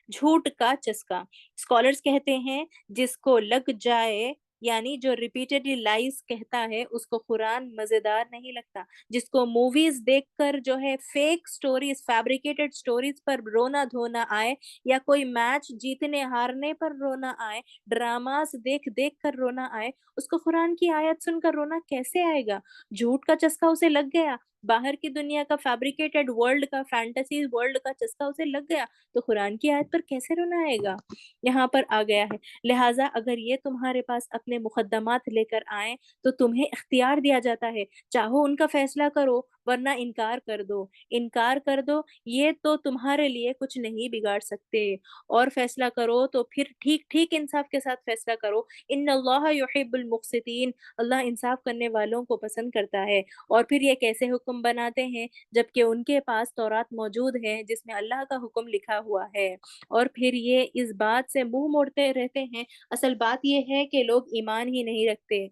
جھوٹ کا چسکا۔ اسکالرز کہتے ہیں جس کو لگ جائے، یعنی جو ریپیٹڈلی لائز کہتا ہے، اس کو قرآن مزیدار نہیں لگتا۔ جس کو موویز دیکھ کر جو ہے فیک سٹوریز، فیبریکیٹڈ سٹوریز پر رونا دھونا آئے، یا کوئی میچ جیتنے ہارنے پر رونا آئے، ڈراماز دیکھ دیکھ کر رونا آئے، اس کو قرآن کی آیت سن کر رونا کیسے آئے گا؟ جھوٹ کا چسکا اسے لگ گیا، باہر کی دنیا کا فیبریکیٹڈ ورلڈ کا، فینٹیسی ورلڈ کا چسکا اسے لگ گیا، تو قرآن کی آیت پر کیسے رونا آئے گا؟ یہاں پر آ گیا ہے، لہٰذا اگر یہ تمہارے پاس اپنے مقدمات لے کر آئیں تو تمہیں اختیار دیا جاتا ہے، چاہو ان کا فیصلہ کرو ورنہ انکار کر دو۔ انکار کر دو، یہ تو تمہارے لیے کچھ نہیں بگاڑ سکتے، اور فیصلہ کرو تو پھر ٹھیک ٹھیک انصاف کے ساتھ فیصلہ کرو۔ ان اللہ یحب المقسطین، اللہ انصاف کرنے والوں کو پسند کرتا ہے۔ اور پھر یہ کیسے حکم بناتے ہیں جبکہ ان کے پاس تورات موجود ہے جس میں اللہ کا حکم لکھا ہوا ہے، اور پھر یہ اس بات سے منہ موڑتے رہتے ہیں۔ اصل بات یہ ہے کہ لوگ ایمان ہی نہیں رکھتے۔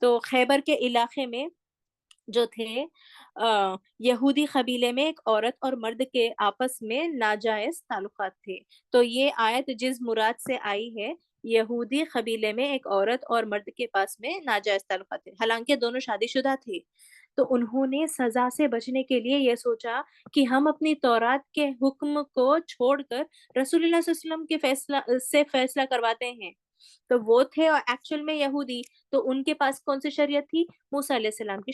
تو خیبر کے علاقے میں جو تھے یہودی قبیلے میں ایک عورت اور مرد کے آپس میں ناجائز تعلقات تھے۔ تو یہ آیت جس مراد سے آئی ہے، یہودی قبیلے میں ایک عورت اور مرد کے پاس میں ناجائز تعلقات تھے، حالانکہ دونوں شادی شدہ تھے۔ تو انہوں نے سزا سے بچنے کے لیے یہ سوچا کہ ہم اپنی تورات کے حکم کو چھوڑ کر رسول اللہ صلی اللہ علیہ وسلم کے فیصلہ کرواتے ہیں۔ تو وہ تھے اور ایکچوئل میں یہودی، تو ان کے پاس کون سی شریعت تھی؟ موسیٰ علیہ السلام کی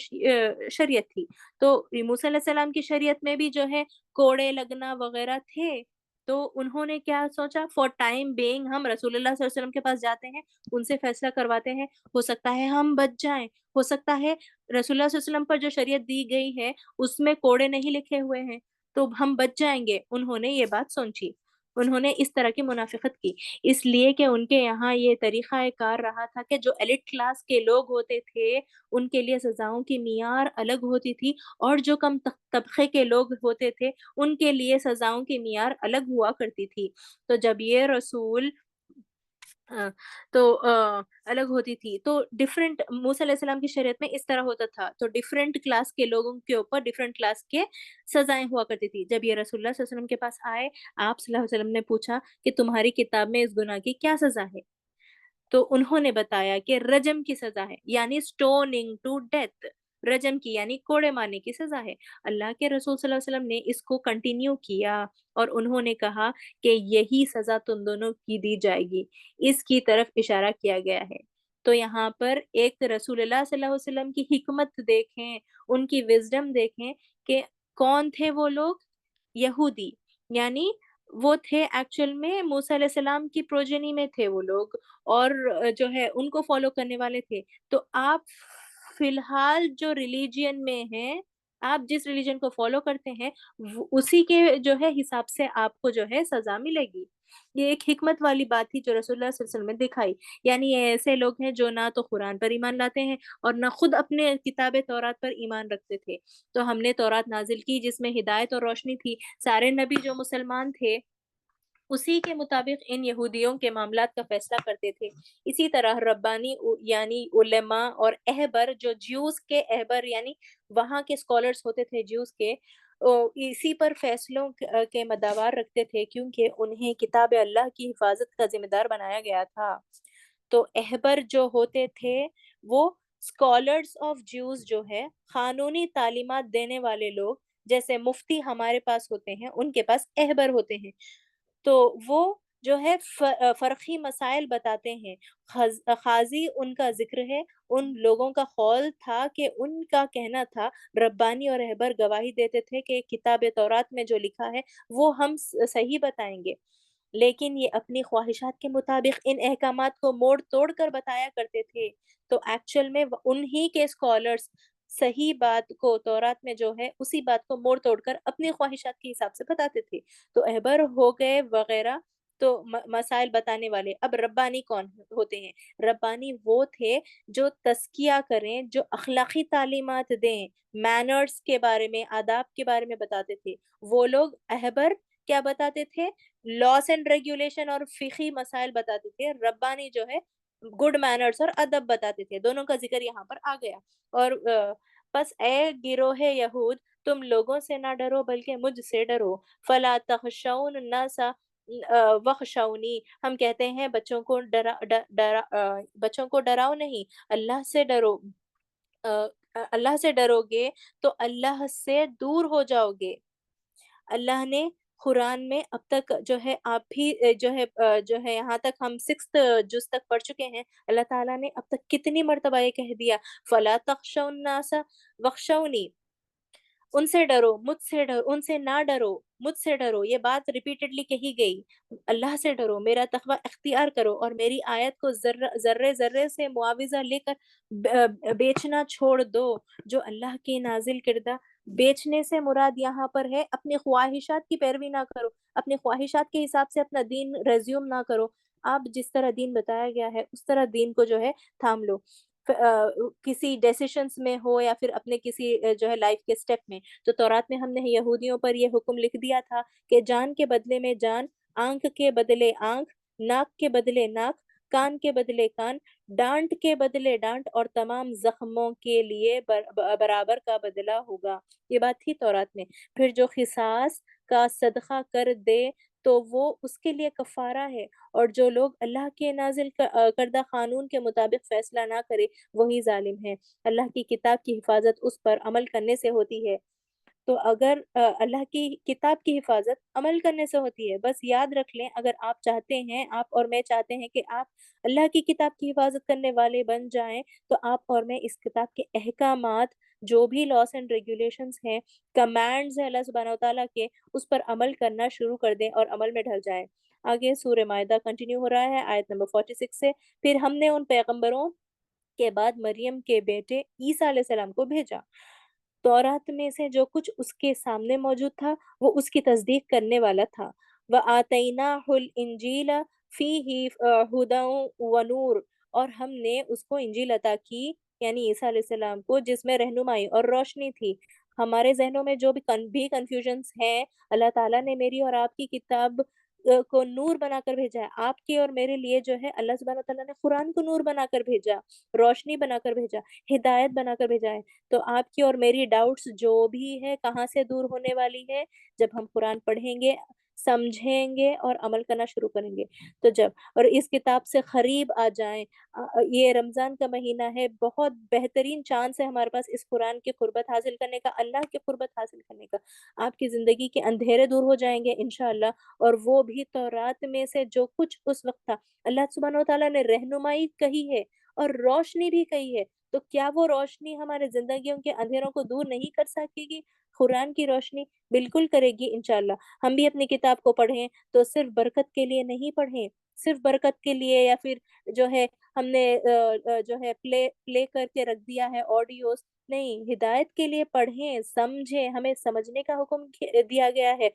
شریعت تھی۔ تو موسیٰ علیہ السلام کی شریعت میں بھی جو ہے کوڑے لگنا وغیرہ تھے۔ تو انہوں نے کیا سوچا، فور ٹائم بینگ ہم رسول اللہ صلی اللہ علیہ وسلم کے پاس جاتے ہیں، ان سے فیصلہ کرواتے ہیں، ہو سکتا ہے ہم بچ جائیں، ہو سکتا ہے رسول اللہ صلی اللہ علیہ وسلم پر جو شریعت دی گئی ہے اس میں کوڑے نہیں لکھے ہوئے ہیں، تو ہم بچ جائیں گے۔ انہوں نے یہ بات سوچی، انہوں نے اس طرح کی منافقت کی، اس لیے کہ ان کے یہاں یہ طریقہ کار رہا تھا کہ جو ایلیٹ کلاس کے لوگ ہوتے تھے ان کے لیے سزاؤں کی معیار الگ ہوتی تھی، اور جو کم طبقے کے لوگ ہوتے تھے ان کے لیے سزاؤں کی معیار الگ ہوا کرتی تھی۔ تو جب یہ رسول آ، تو الگ ہوتی تھی، تو ڈفرینٹ موسیٰ علیہ السلام کی شریعت میں اس طرح ہوتا تھا، تو ڈفرینٹ کلاس کے لوگوں کے اوپر ڈفرینٹ کلاس کے سزائیں ہوا کرتی تھی۔ جب یہ رسول اللہ صلی اللہ علیہ وسلم کے پاس آئے، آپ صلی اللہ علیہ وسلم نے پوچھا کہ تمہاری کتاب میں اس گناہ کی کیا سزا ہے؟ تو انہوں نے بتایا کہ رجم کی سزا ہے، یعنی سٹوننگ ٹو ڈیتھ، رجم کی یعنی کوڑے مارنے کی سزا ہے۔ اللہ کے رسول صلی اللہ علیہ وسلم نے اس کو کنٹینیو کیا اور انہوں نے کہا کہ یہی سزا تم دونوں کی دی جائے گی، اس کی طرف اشارہ کیا گیا ہے۔ تو یہاں پر ایک رسول اللہ صلی اللہ علیہ وسلم کی حکمت دیکھیں، ان کی وزڈم دیکھیں کہ کون تھے وہ لوگ؟ یہودی، یعنی وہ تھے ایکچوئل میں موسیٰ علیہ السلام کی پروجنی میں تھے وہ لوگ، اور جو ہے ان کو فالو کرنے والے تھے۔ تو آپ فی الحال جو ریلیجین میں ہیں، آپ جس ریلیجن کو فالو کرتے ہیں، اسی کے جو ہے حساب سے آپ کو جو ہے سزا ملے گی۔ یہ ایک حکمت والی بات تھی جو رسول اللہ صلی اللہ علیہ وسلم نے دکھائی، یعنی یہ ایسے لوگ ہیں جو نہ تو قرآن پر ایمان لاتے ہیں اور نہ خود اپنے کتاب تورات پر ایمان رکھتے تھے۔ تو ہم نے تورات نازل کی جس میں ہدایت اور روشنی تھی، سارے نبی جو مسلمان تھے اسی کے مطابق ان یہودیوں کے معاملات کا فیصلہ کرتے تھے۔ اسی طرح ربانی یعنی علماء اور اہبر، جو جیوز کے اہبر یعنی وہاں کے اسکالرز ہوتے تھے جیوز کے، اسی پر فیصلوں کے مدار رکھتے تھے، کیونکہ انہیں کتاب اللہ کی حفاظت کا ذمہ دار بنایا گیا تھا۔ تو اہبر جو ہوتے تھے وہ اسکالرز آف جیوز جو ہے، قانونی تعلیمات دینے والے لوگ، جیسے مفتی ہمارے پاس ہوتے ہیں ان کے پاس اہبر ہوتے ہیں، تو وہ جو ہے فرقی مسائل بتاتے ہیں۔ قاضی ان کا ذکر ہے، ان لوگوں کا قول تھا کہ ان کا کہنا تھا، ربانی اور رہبر گواہی دیتے تھے کہ کتاب تورات میں جو لکھا ہے وہ ہم صحیح بتائیں گے، لیکن یہ اپنی خواہشات کے مطابق ان احکامات کو موڑ توڑ کر بتایا کرتے تھے۔ تو ایکچوئل میں انہی کے اسکالرز صحیح بات کو تورات میں جو ہے اسی بات کو موڑ توڑ کر اپنی خواہشات کے حساب سے بتاتے تھے. تو احبر ہو گئے وغیرہ تو مسائل بتانے والے. اب ربانی کون ہوتے ہیں؟ ربانی وہ تھے جو تزکیہ کریں، جو اخلاقی تعلیمات دیں، مینرز کے بارے میں، آداب کے بارے میں بتاتے تھے. وہ لوگ احبر کیا بتاتے تھے؟ لاس اینڈ ریگولیشن اور فقہی مسائل بتاتے تھے. ربانی جو ہے گڈ مینرز اور ادب بتاتے تھے. دونوں کا ذکر یہاں پر آ گیا. اور پس اے گروہ یہود، تم لوگوں سے نہ ڈرو بلکہ مجھ سے ڈرو. فلا تخشون الناس وخشونی. ہم کہتے ہیں بچوں کو بچوں کو ڈراؤ نہیں، اللہ سے ڈرو. اللہ سے ڈرو گے تو اللہ سے دور ہو جاؤ گے. اللہ نے قرآن میں اب تک جو ہے آپ بھی جو ہے یہاں تک ہم 6 جز تک پڑھ چکے ہیں. اللہ تعالیٰ نے اب تک کتنی مرتبہ یہ کہہ دیا فلا تخشوا الناس وخشونی. ان سے ڈرو، مجھ سے ڈرو، ان سے نہ ڈرو، مجھ سے ڈرو. یہ بات ریپیٹڈلی کہی گئی. اللہ سے ڈرو، میرا تقوی اختیار کرو اور میری آیت کو ذرے ذرے سے معاوضہ لے کر بیچنا چھوڑ دو. جو اللہ کی نازل کردہ بیچنے سے مراد یہاں پر ہے اپنی خواہشات کی پیروی نہ کرو، اپنی خواہشات کے حساب سے اپنا دین ریزیوم نہ کرو. آپ جس طرح دین بتایا گیا ہے اس طرح دین کو جو ہے تھام لو. کسی ڈیسیشنز میں ہو یا پھر اپنے کسی جو ہے لائف کے سٹیپ میں. تو تورات میں ہم نے یہودیوں پر یہ حکم لکھ دیا تھا کہ جان کے بدلے میں جان، آنکھ کے بدلے آنکھ، ناک کے بدلے ناک، کان کے بدلے کان، ڈانٹ کے بدلے ڈانٹ اور تمام زخموں کے لیے برابر کا بدلہ ہوگا. یہ بات تھی تورات میں. پھر جو قصاص کا صدقہ کر دے تو وہ اس کے لیے کفارہ ہے. اور جو لوگ اللہ کے نازل کردہ قانون کے مطابق فیصلہ نہ کرے وہی ظالم ہے. اللہ کی کتاب کی حفاظت اس پر عمل کرنے سے ہوتی ہے. تو اگر اللہ کی کتاب کی حفاظت عمل کرنے سے ہوتی ہے. بس یاد رکھ لیں، اگر آپ چاہتے ہیں، آپ اور میں چاہتے ہیں کہ آپ اللہ کی کتاب کی حفاظت کرنے والے بن جائیں، تو آپ اور میں اس کتاب کے احکامات، جو بھی لاس اینڈ ریگولیشنز ہیں، کمانڈز ہیں اللہ سبحانہ و تعالیٰ کے، اس پر عمل کرنا شروع کر دیں اور عمل میں ڈھل جائیں. آگے سورہ مائدہ کنٹینیو ہو رہا ہے آیت نمبر 46 سے. پھر ہم نے ان پیغمبروں کے بعد مریم کے بیٹے عیسیٰ علیہ السلام کو بھیجا. تورات میں سے جو کچھ اس کے سامنے موجود تھا وہ اس کی تصدیق کرنے والا تھا. وَآتَيْنَاهُ الْإِنْجِيلَ فِيهِ هُدًى وَنُورٌ. اور ہم نے اس کو انجیل عطا کی، یعنی عیسیٰ علیہ السلام کو، جس میں رہنمائی اور روشنی تھی. ہمارے ذہنوں میں جو بھی کنفیوژنس ہیں، اللہ تعالیٰ نے میری اور آپ کی کتاب کو نور بنا کر بھیجا ہے. آپ کے اور میرے لیے جو ہے اللہ سبحانہ تعالیٰ نے قرآن کو نور بنا کر بھیجا، روشنی بنا کر بھیجا، ہدایت بنا کر بھیجا ہے. تو آپ کی اور میری ڈاؤٹس جو بھی ہے کہاں سے دور ہونے والی ہے؟ جب ہم قرآن پڑھیں گے، سمجھیں گے اور عمل کرنا شروع کریں گے. تو جب اور اس کتاب سے قریب آ جائیں. یہ رمضان کا مہینہ ہے، بہت بہترین چانس ہے ہمارے پاس اس قرآن کی قربت حاصل کرنے کا، اللہ کی قربت حاصل کرنے کا. آپ کی زندگی کے اندھیرے دور ہو جائیں گے انشاءاللہ. اور وہ بھی تورات میں سے جو کچھ اس وقت تھا، اللہ سبحانہ و تعالیٰ نے رہنمائی کہی ہے اور روشنی بھی کہی ہے. تو کیا وہ روشنی ہمارے زندگیوں کے اندھیروں کو دور نہیں کر سکے گی؟ قرآن کی روشنی بالکل کرے گی انشاءاللہ. ہم بھی اپنی کتاب کو پڑھیں تو صرف برکت کے لیے نہیں پڑھیں، صرف برکت کے لیے یا پھر جو ہے ہم نے جو ہے پلے کر کے رکھ دیا ہے آڈیوز. نہیں، ہدایت کے لیے پڑھیں، سمجھیں. ہمیں سمجھنے کا حکم دیا گیا ہے.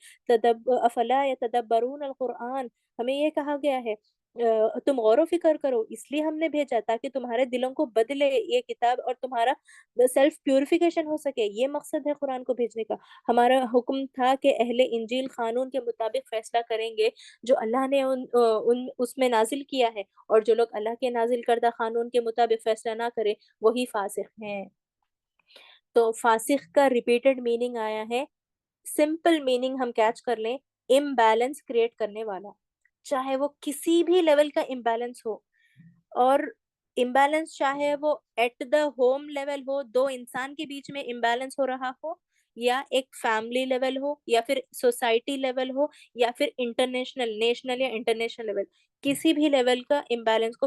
افلا یتدبرون القرآن، ہمیں یہ کہا گیا ہے تم غور و فکر کرو. اس لیے ہم نے بھیجا تاکہ تمہارے دلوں کو بدلے یہ کتاب اور تمہارا سیلف پیوریفیکیشن ہو سکے. یہ مقصد ہے قرآن کو بھیجنے کا. ہمارا حکم تھا کہ اہل انجیل قانون کے مطابق فیصلہ کریں گے جو اللہ نے اس میں نازل کیا ہے. اور جو لوگ اللہ کے نازل کردہ قانون کے مطابق فیصلہ نہ کرے وہی فاسق ہیں. تو فاسق کا ریپیٹڈ میننگ آیا ہے. سمپل میننگ ہم کیچ کر لیں، امبیلنس کریٹ کرنے والا. چاہے وہ کسی بھی لیول کا امبیلنس ہو، اور امبیلنس چاہے وہ ایٹ دا ہوم لیول ہو، دو انسان کے بیچ میں امبیلنس ہو رہا ہو، یا ایک فیملی لیول ہو، یا پھر سوسائٹی لیول ہو، یا پھر انٹرنیشنل، نیشنل یا انٹرنیشنل لیول. کسی بھی لیول کا امبیلنس کو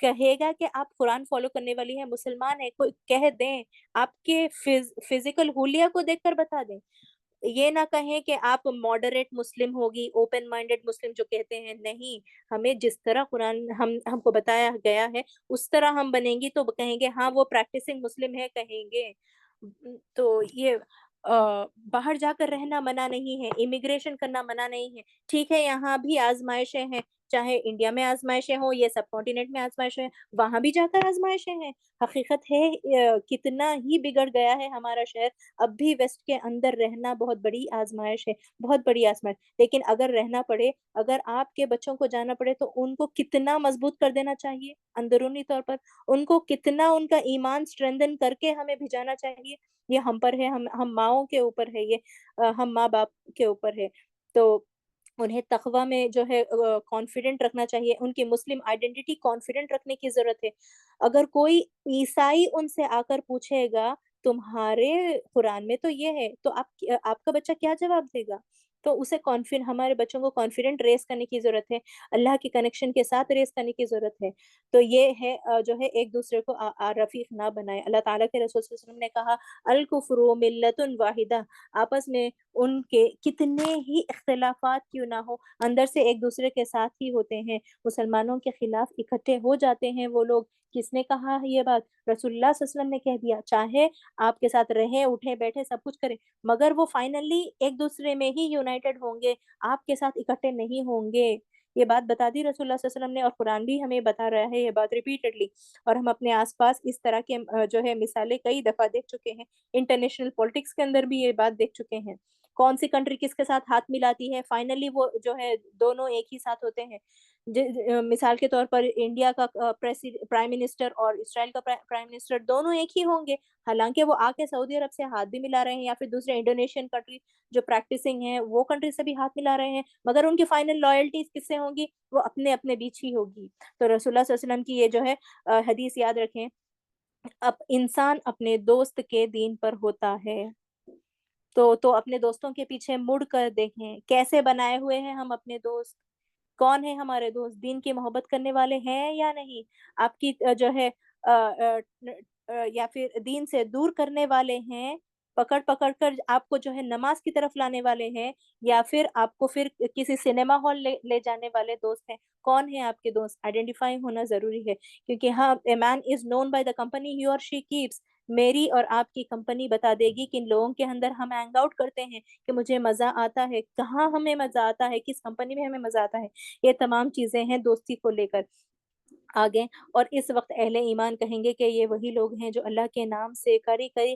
کہے گا کہ آپ قرآن فالو کرنے والی ہیں، مسلمان ہیں، کوئی کہہ دیں، آپ کے فزیکل حلیہ کو دیکھ کر بتا دیں. یہ نہ کہیں کہ آپ ماڈریٹ مسلم ہوگی، اوپن مائنڈیڈ مسلم جو کہتے ہیں. نہیں، ہمیں جس طرح قرآن ہم کو بتایا گیا ہے اس طرح ہم بنیں گی تو کہیں گے ہاں وہ پریکٹسنگ مسلم ہے کہیں گے. تو یہ باہر جا کر رہنا منع نہیں ہے، امیگریشن کرنا منع نہیں ہے. ٹھیک ہے یہاں بھی آزمائشیں ہیں، چاہے انڈیا میں آزمائشیں ہوں، یہ سب کانٹیننٹ میں آزمائشیں ہیں، وہاں بھی جا کر آزمائشیں ہیں. حقیقت ہے کتنا ہی بگڑ گیا ہے ہمارا شہر، اب بھی ویسٹ کے اندر رہنا بہت بڑی آزمائش ہے، بہت بڑی آزمائش. لیکن اگر رہنا پڑے، اگر آپ کے بچوں کو جانا پڑے تو ان کو کتنا مضبوط کر دینا چاہیے اندرونی طور پر، ان کو کتنا ان کا ایمان اسٹرینتھن کر کے ہمیں بھیجانا چاہیے. یہ ہم پر ہے، ہم ماؤں کے اوپر ہے، یہ ہم ماں باپ کے اوپر ہے. تو انہیں تقوی میں جو ہے کانفیڈنٹ رکھنا چاہیے، ان کی مسلم آئیڈینٹی کانفیڈنٹ رکھنے کی ضرورت ہے. اگر کوئی عیسائی ان سے آ کر پوچھے گا تمہارے قرآن میں تو یہ ہے، تو آپ کا بچہ کیا جواب دے گا؟ تو اسے ہمارے بچوں کو کانفیڈنٹ ریس کرنے کی ضرورت ہے، اللہ کے کنیکشن کے ساتھ ریس کرنے کی ضرورت ہے. تو یہ ہے جو ہے ایک دوسرے کو رفیق نہ بنائے. اللہ تعالیٰ کے رسول صلی اللہ علیہ وسلم نے کہا الکفر ملت واحدہ، آپس میں ان کے کتنے ہی اختلافات کیوں نہ ہو اندر سے ایک دوسرے کے ساتھ ہی ہوتے ہیں. مسلمانوں کے خلاف اکٹھے ہو جاتے ہیں وہ لوگ. کس نے کہا ہے یہ بات؟ رسول اللہ صلی اللہ علیہ وسلم نے کہہ دیا. چاہے آپ کے ساتھ رہیں، اٹھے بیٹھے سب کچھ کریں، مگر وہ فائنلی ایک دوسرے میں ہی یونائٹڈ ہوں گے، آپ کے ساتھ اکٹھے نہیں ہوں گے. یہ بات بتا دی رسول اللہ صلی اللہ علیہ وسلم نے، اور قرآن بھی ہمیں بتا رہا ہے یہ بات ریپیٹڈلی. اور ہم اپنے آس پاس اس طرح کے جو ہے مثالیں کئی دفعہ دیکھ چکے ہیں. انٹرنیشنل پالیٹکس کے اندر بھی یہ بات دیکھ چکے ہیں. کون سی کنٹری کس کے ساتھ ہاتھ ملاتی ہے، فائنلی وہ جو ہے دونوں ایک ہی ساتھ ہوتے ہیں. مثال کے طور پر انڈیا کا پرائم منسٹر اور اسرائیل کا پرائم منسٹر دونوں ایک ہی ہوں گے، حالانکہ وہ آ کے سعودی عرب سے ہاتھ بھی ملا رہے ہیں، یا پھر دوسرے انڈونیشین کنٹری جو پریکٹسنگ ہیں وہ کنٹری سے بھی ہاتھ ملا رہے ہیں، مگر ان کی فائنل لائلٹیز کس سے ہوں گی؟ وہ اپنے اپنے بیچ ہی ہوگی. تو رسول اللہ صلی اللہ علیہ وسلم کی یہ جو ہے حدیث یاد رکھیں، اب انسان اپنے دوست کے دین پر ہوتا ہے. تو اپنے دوستوں کے پیچھے مڑ کر دیکھیں کیسے بنائے ہوئے ہیں ہم اپنے دوست. کون ہے ہمارے دوست؟ دین کی محبت کرنے والے ہیں یا نہیں؟ آپ کی جو ہے یا پھر دین سے دور کرنے والے ہیں، پکڑ پکڑ کر آپ کو جو ہے نماز کی طرف لانے والے ہیں، یا پھر آپ کو پھر کسی سنیما ہال لے جانے والے دوست ہیں؟ کون ہیں آپ کے دوست؟ آئیڈینٹیفائی ہونا ضروری ہے. کیونکہ ہاں اے مین از نون بائی دا کمپنی ہی اور شی کیپس. میری اور آپ کی کمپنی بتا دے گی کن لوگوں کے اندر ہم ہینگ آؤٹ کرتے ہیں، کہ مجھے مزہ آتا ہے، کہاں ہمیں مزہ آتا ہے، کس کمپنی میں ہمیں مزہ آتا ہے. یہ تمام چیزیں ہیں دوستی کو لے کر آگے. اور اس وقت اہل ایمان کہیں گے کہ یہ وہی لوگ ہیں جو اللہ کے نام سے کڑی کڑی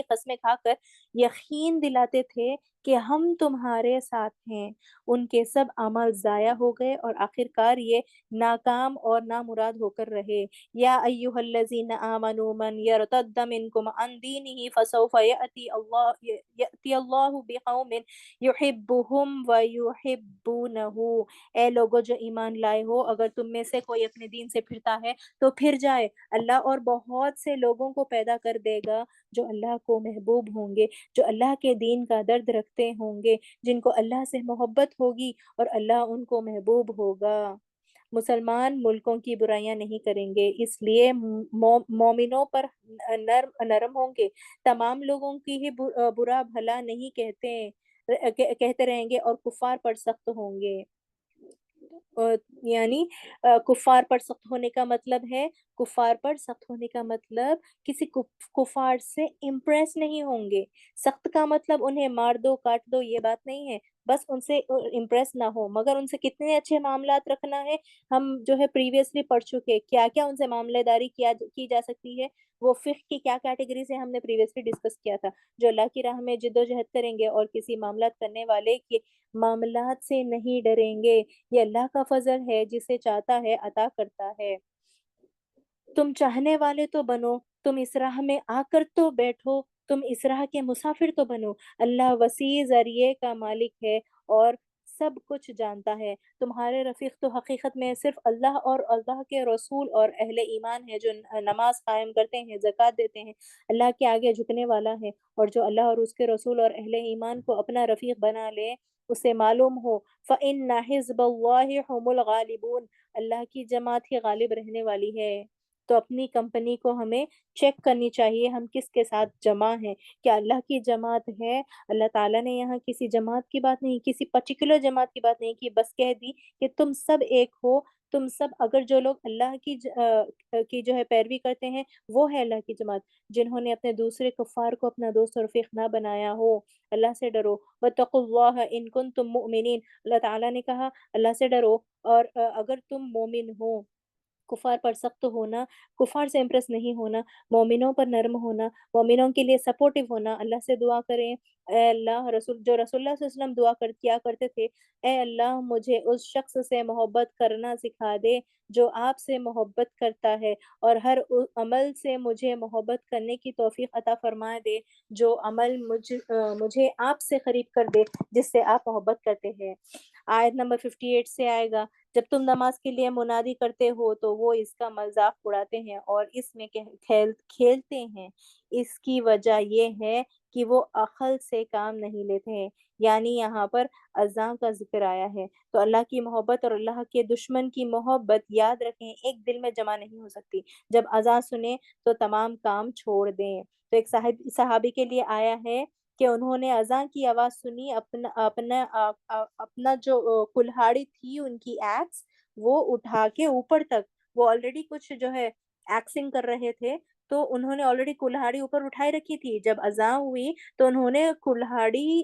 قسمیں کھا کر یقین دلاتے تھے کہ ہم تمہارے ساتھ ہیں. ان کے سب عمل ضائع ہو گئے اور آخرکار یہ ناکام اور نامراد ہو کر رہے. یا ایھا الذین آمنوا من یرتد منکم عن دینہ فسوف یأتی اللہ بقوم یحبهم ویحبونہ. اے لوگو جو ایمان لائے ہو، اگر تم میں سے کوئی اپنے دین سے پھرتا ہے تو پھر جائے، اللہ اور بہت سے لوگوں کو پیدا کر دے گا جو اللہ کو محبوب ہوں گے، جو اللہ کے دین کا درد رکھتے ہوں گے، جن کو اللہ سے محبت ہوگی اور اللہ ان کو محبوب ہوگا. مسلمان ملکوں کی برائیاں نہیں کریں گے، اس لیے مومنوں پر نرم ہوں گے. تمام لوگوں کی ہی برا بھلا نہیں کہتے رہیں گے، اور کفار پر سخت ہوں گے. یعنی کفار پر سخت ہونے کا مطلب ہے، کفار پر سخت ہونے کا مطلب کسی کفار سے امپریس نہیں ہوں گے. سخت کا مطلب انہیں مار دو کاٹ دو یہ بات نہیں ہے، بس ان سے امپریس نہ ہو، مگر ان سے کتنے اچھے معاملات رکھنا ہے ہم جو ہے پریویسلی پڑھ چکے. کیا کیا ان سے معاملہ داری کی جا سکتی ہے، وہ فقہ کی کیا کیٹیگری سے ہم نے پریویسلی ڈسکس کیا تھا. جو اللہ کی راہ میں جد و جہد کریں گے اور کسی معاملات کرنے والے کے معاملات سے نہیں ڈریں گے، یہ اللہ کا فضل ہے، جسے چاہتا ہے عطا کرتا ہے. تم چاہنے والے تو بنو، تم اس راہ میں آ کر تو بیٹھو، تم اس راہ کے مسافر تو بنو. اللہ وسیع ذریعے کا مالک ہے اور سب کچھ جانتا ہے۔ تمہارے رفیق تو حقیقت میں صرف اللہ اور اللہ کے رسول اور اہل ایمان ہے جو نماز قائم کرتے ہیں، زکوٰۃ دیتے ہیں، اللہ کے آگے جھکنے والا ہے، اور جو اللہ اور اس کے رسول اور اہل ایمان کو اپنا رفیق بنا لے اسے معلوم ہو فَإِنَّ حِزْبَ اللَّهِ هُمُ الْغَالِبُونَ، اللہ کی جماعت ہی غالب رہنے والی ہے۔ تو اپنی کمپنی کو ہمیں چیک کرنی چاہیے، ہم کس کے ساتھ جمع ہیں، کیا اللہ کی جماعت ہے؟ اللہ تعالیٰ نے یہاں کسی جماعت کی بات نہیں، کسی پرٹیکولر جماعت کی بات نہیں کی، بس کہہ دی کہ تم سب ایک ہو، تم سب اگر جو لوگ اللہ کی جو ہے پیروی کرتے ہیں وہ ہے اللہ کی جماعت، جنہوں نے اپنے دوسرے کفار کو اپنا دوست اور رفیق نہ بنایا ہو۔ اللہ سے ڈرو، وَاتَّقُوا اللَّهَ إِن كُنتُم مُؤْمِنِينَ، اللہ تعالیٰ نے کہا اللہ سے ڈرو، اور اگر تم مومن ہو، کفار پر سخت ہونا، کفار سے امپریس نہیں ہونا، مومنوں پر نرم ہونا، مومنوں کے لیے سپورٹیو ہونا، اللہ سے دعا کریں اے اللہ، جو رسول اللہ صلی اللہ علیہ وسلم کیا کرتے تھے، اے اللہ مجھے اس شخص سے محبت کرنا سکھا دے جو آپ سے محبت کرتا ہے، اور ہر عمل سے مجھے محبت کرنے کی توفیق عطا فرما دے جو عمل مجھے آپ سے قریب کر دے جس سے آپ محبت کرتے ہیں۔ آیت نمبر 58 سے آئے گا، جب تم نماز کے لیے منادی کرتے ہو تو وہ اس کا مذاق اڑاتے ہیں اور اس میں کھیلتے ہیں، اس کی وجہ یہ ہے کہ وہ عقل سے کام نہیں لیتے ہیں، یعنی یہاں پر اذان کا ذکر آیا ہے۔ تو اللہ کی محبت اور اللہ کے دشمن کی محبت یاد رکھیں ایک دل میں جمع نہیں ہو سکتی، جب اذان سنیں تو تمام کام چھوڑ دیں۔ تو ایک صحابی کے لیے آیا ہے کہ انہوں نے اذان کی آواز سنی، اپنا جو کلہاڑی تھی ان کی ایکس وہ اٹھا کے اوپر تک، وہ آلریڈی کچھ جو ہے ایکسنگ کر رہے تھے، تو انہوں نے آلریڈی کلہاڑی اوپر اٹھائی رکھی تھی، جب اذان ہوئی تو انہوں نے کلہاڑی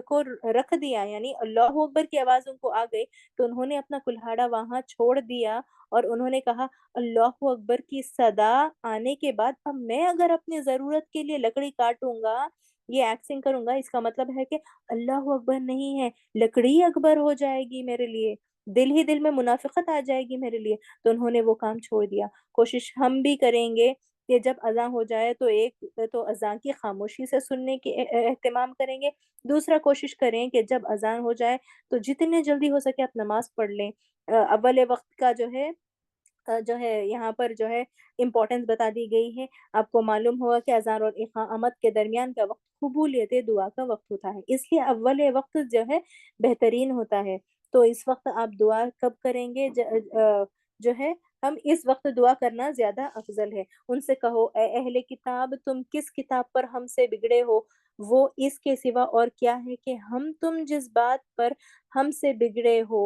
کو رکھ دیا، یعنی اللہ اکبر کی آواز ان کو آ گئی تو انہوں نے اپنا کلہاڑا وہاں چھوڑ دیا، اور انہوں نے کہا اللہ اکبر کی صدا آنے کے بعد اب میں اگر اپنی ضرورت کے لیے لکڑی کاٹوں گا، یہ ایکسنگ کروں گا، اس کا مطلب ہے کہ اللہ اکبر نہیں ہے، لکڑی اکبر ہو جائے گی میرے لیے، دل ہی دل میں منافقت آ جائے گی میرے لیے، تو انہوں نے وہ کام چھوڑ دیا۔ کوشش ہم بھی کریں گے کہ جب اذان ہو جائے تو ایک تو اذان کی خاموشی سے سننے کی اہتمام کریں گے، دوسرا کوشش کریں کہ جب اذان ہو جائے تو جتنے جلدی ہو سکے آپ نماز پڑھ لیں۔ اول وقت کا جو ہے یہاں پر جو ہے امپورٹنس بتا دی گئی ہے۔ آپ کو معلوم ہوگا کہ اذان اور اقامت کے درمیان کا وقت قبولیت دعا کا وقت ہوتا ہے، اس لیے اول وقت جو ہے بہترین ہوتا ہے۔ تو اس وقت آپ دعا کب کریں گے؟ جو ہے ہم اس وقت دعا کرنا زیادہ افضل ہے۔ ان سے کہو اے اہل کتاب، تم کس کتاب پر ہم سے بگڑے ہو؟ وہ اس کے سوا اور کیا ہے کہ تم جس بات پر ہم سے بگڑے ہو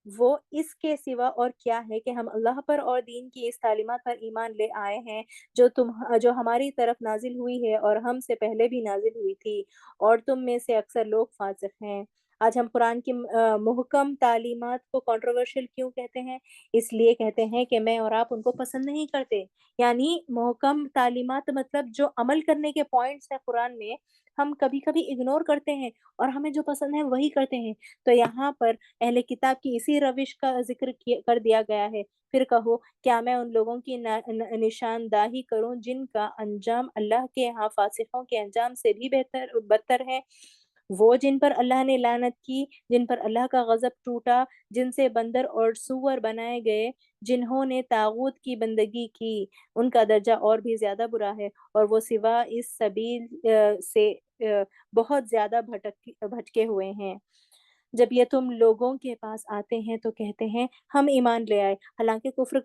وہ اس کے سوا اور کیا ہے کہ ہم اللہ پر اور دین کی اس تعلیمات پر ایمان لے آئے ہیں جو ہماری طرف نازل ہوئی ہے اور ہم سے پہلے بھی نازل ہوئی تھی، اور تم میں سے اکثر لوگ فاسق ہیں۔ آج ہم قرآن کی محکم تعلیمات کو کنٹروورشل کیوں کہتے ہیں؟ اس لیے کہتے ہیں کہ میں اور آپ ان کو پسند نہیں کرتے، یعنی محکم تعلیمات مطلب جو عمل کرنے کے پوائنٹس ہیں قرآن میں ہم کبھی کبھی اگنور کرتے ہیں اور ہمیں جو پسند ہے وہی کرتے ہیں۔ تو یہاں پر اہل کتاب کی اسی روش کا ذکر کر دیا گیا ہے۔ پھر کہو کیا میں ان لوگوں کی نشاندہی کروں جن کا انجام اللہ کے ہاں فاسقوں کے انجام سے بھی بدتر ہے؟ وہ جن پر اللہ نے لعنت کی، جن پر اللہ کا غضب ٹوٹا، جن سے بندر اور سور بنائے گئے، جنہوں نے طاغوت کی بندگی کی، ان کا درجہ اور بھی زیادہ برا ہے، اور وہ سوا اس سبیل سے بہت زیادہ بھٹکے ہوئے ہیں۔ جب یہ تم لوگوں کے پاس آتے ہیں تو کہتے ہیں ہم ایمان لے آئے، حالانکہ کفر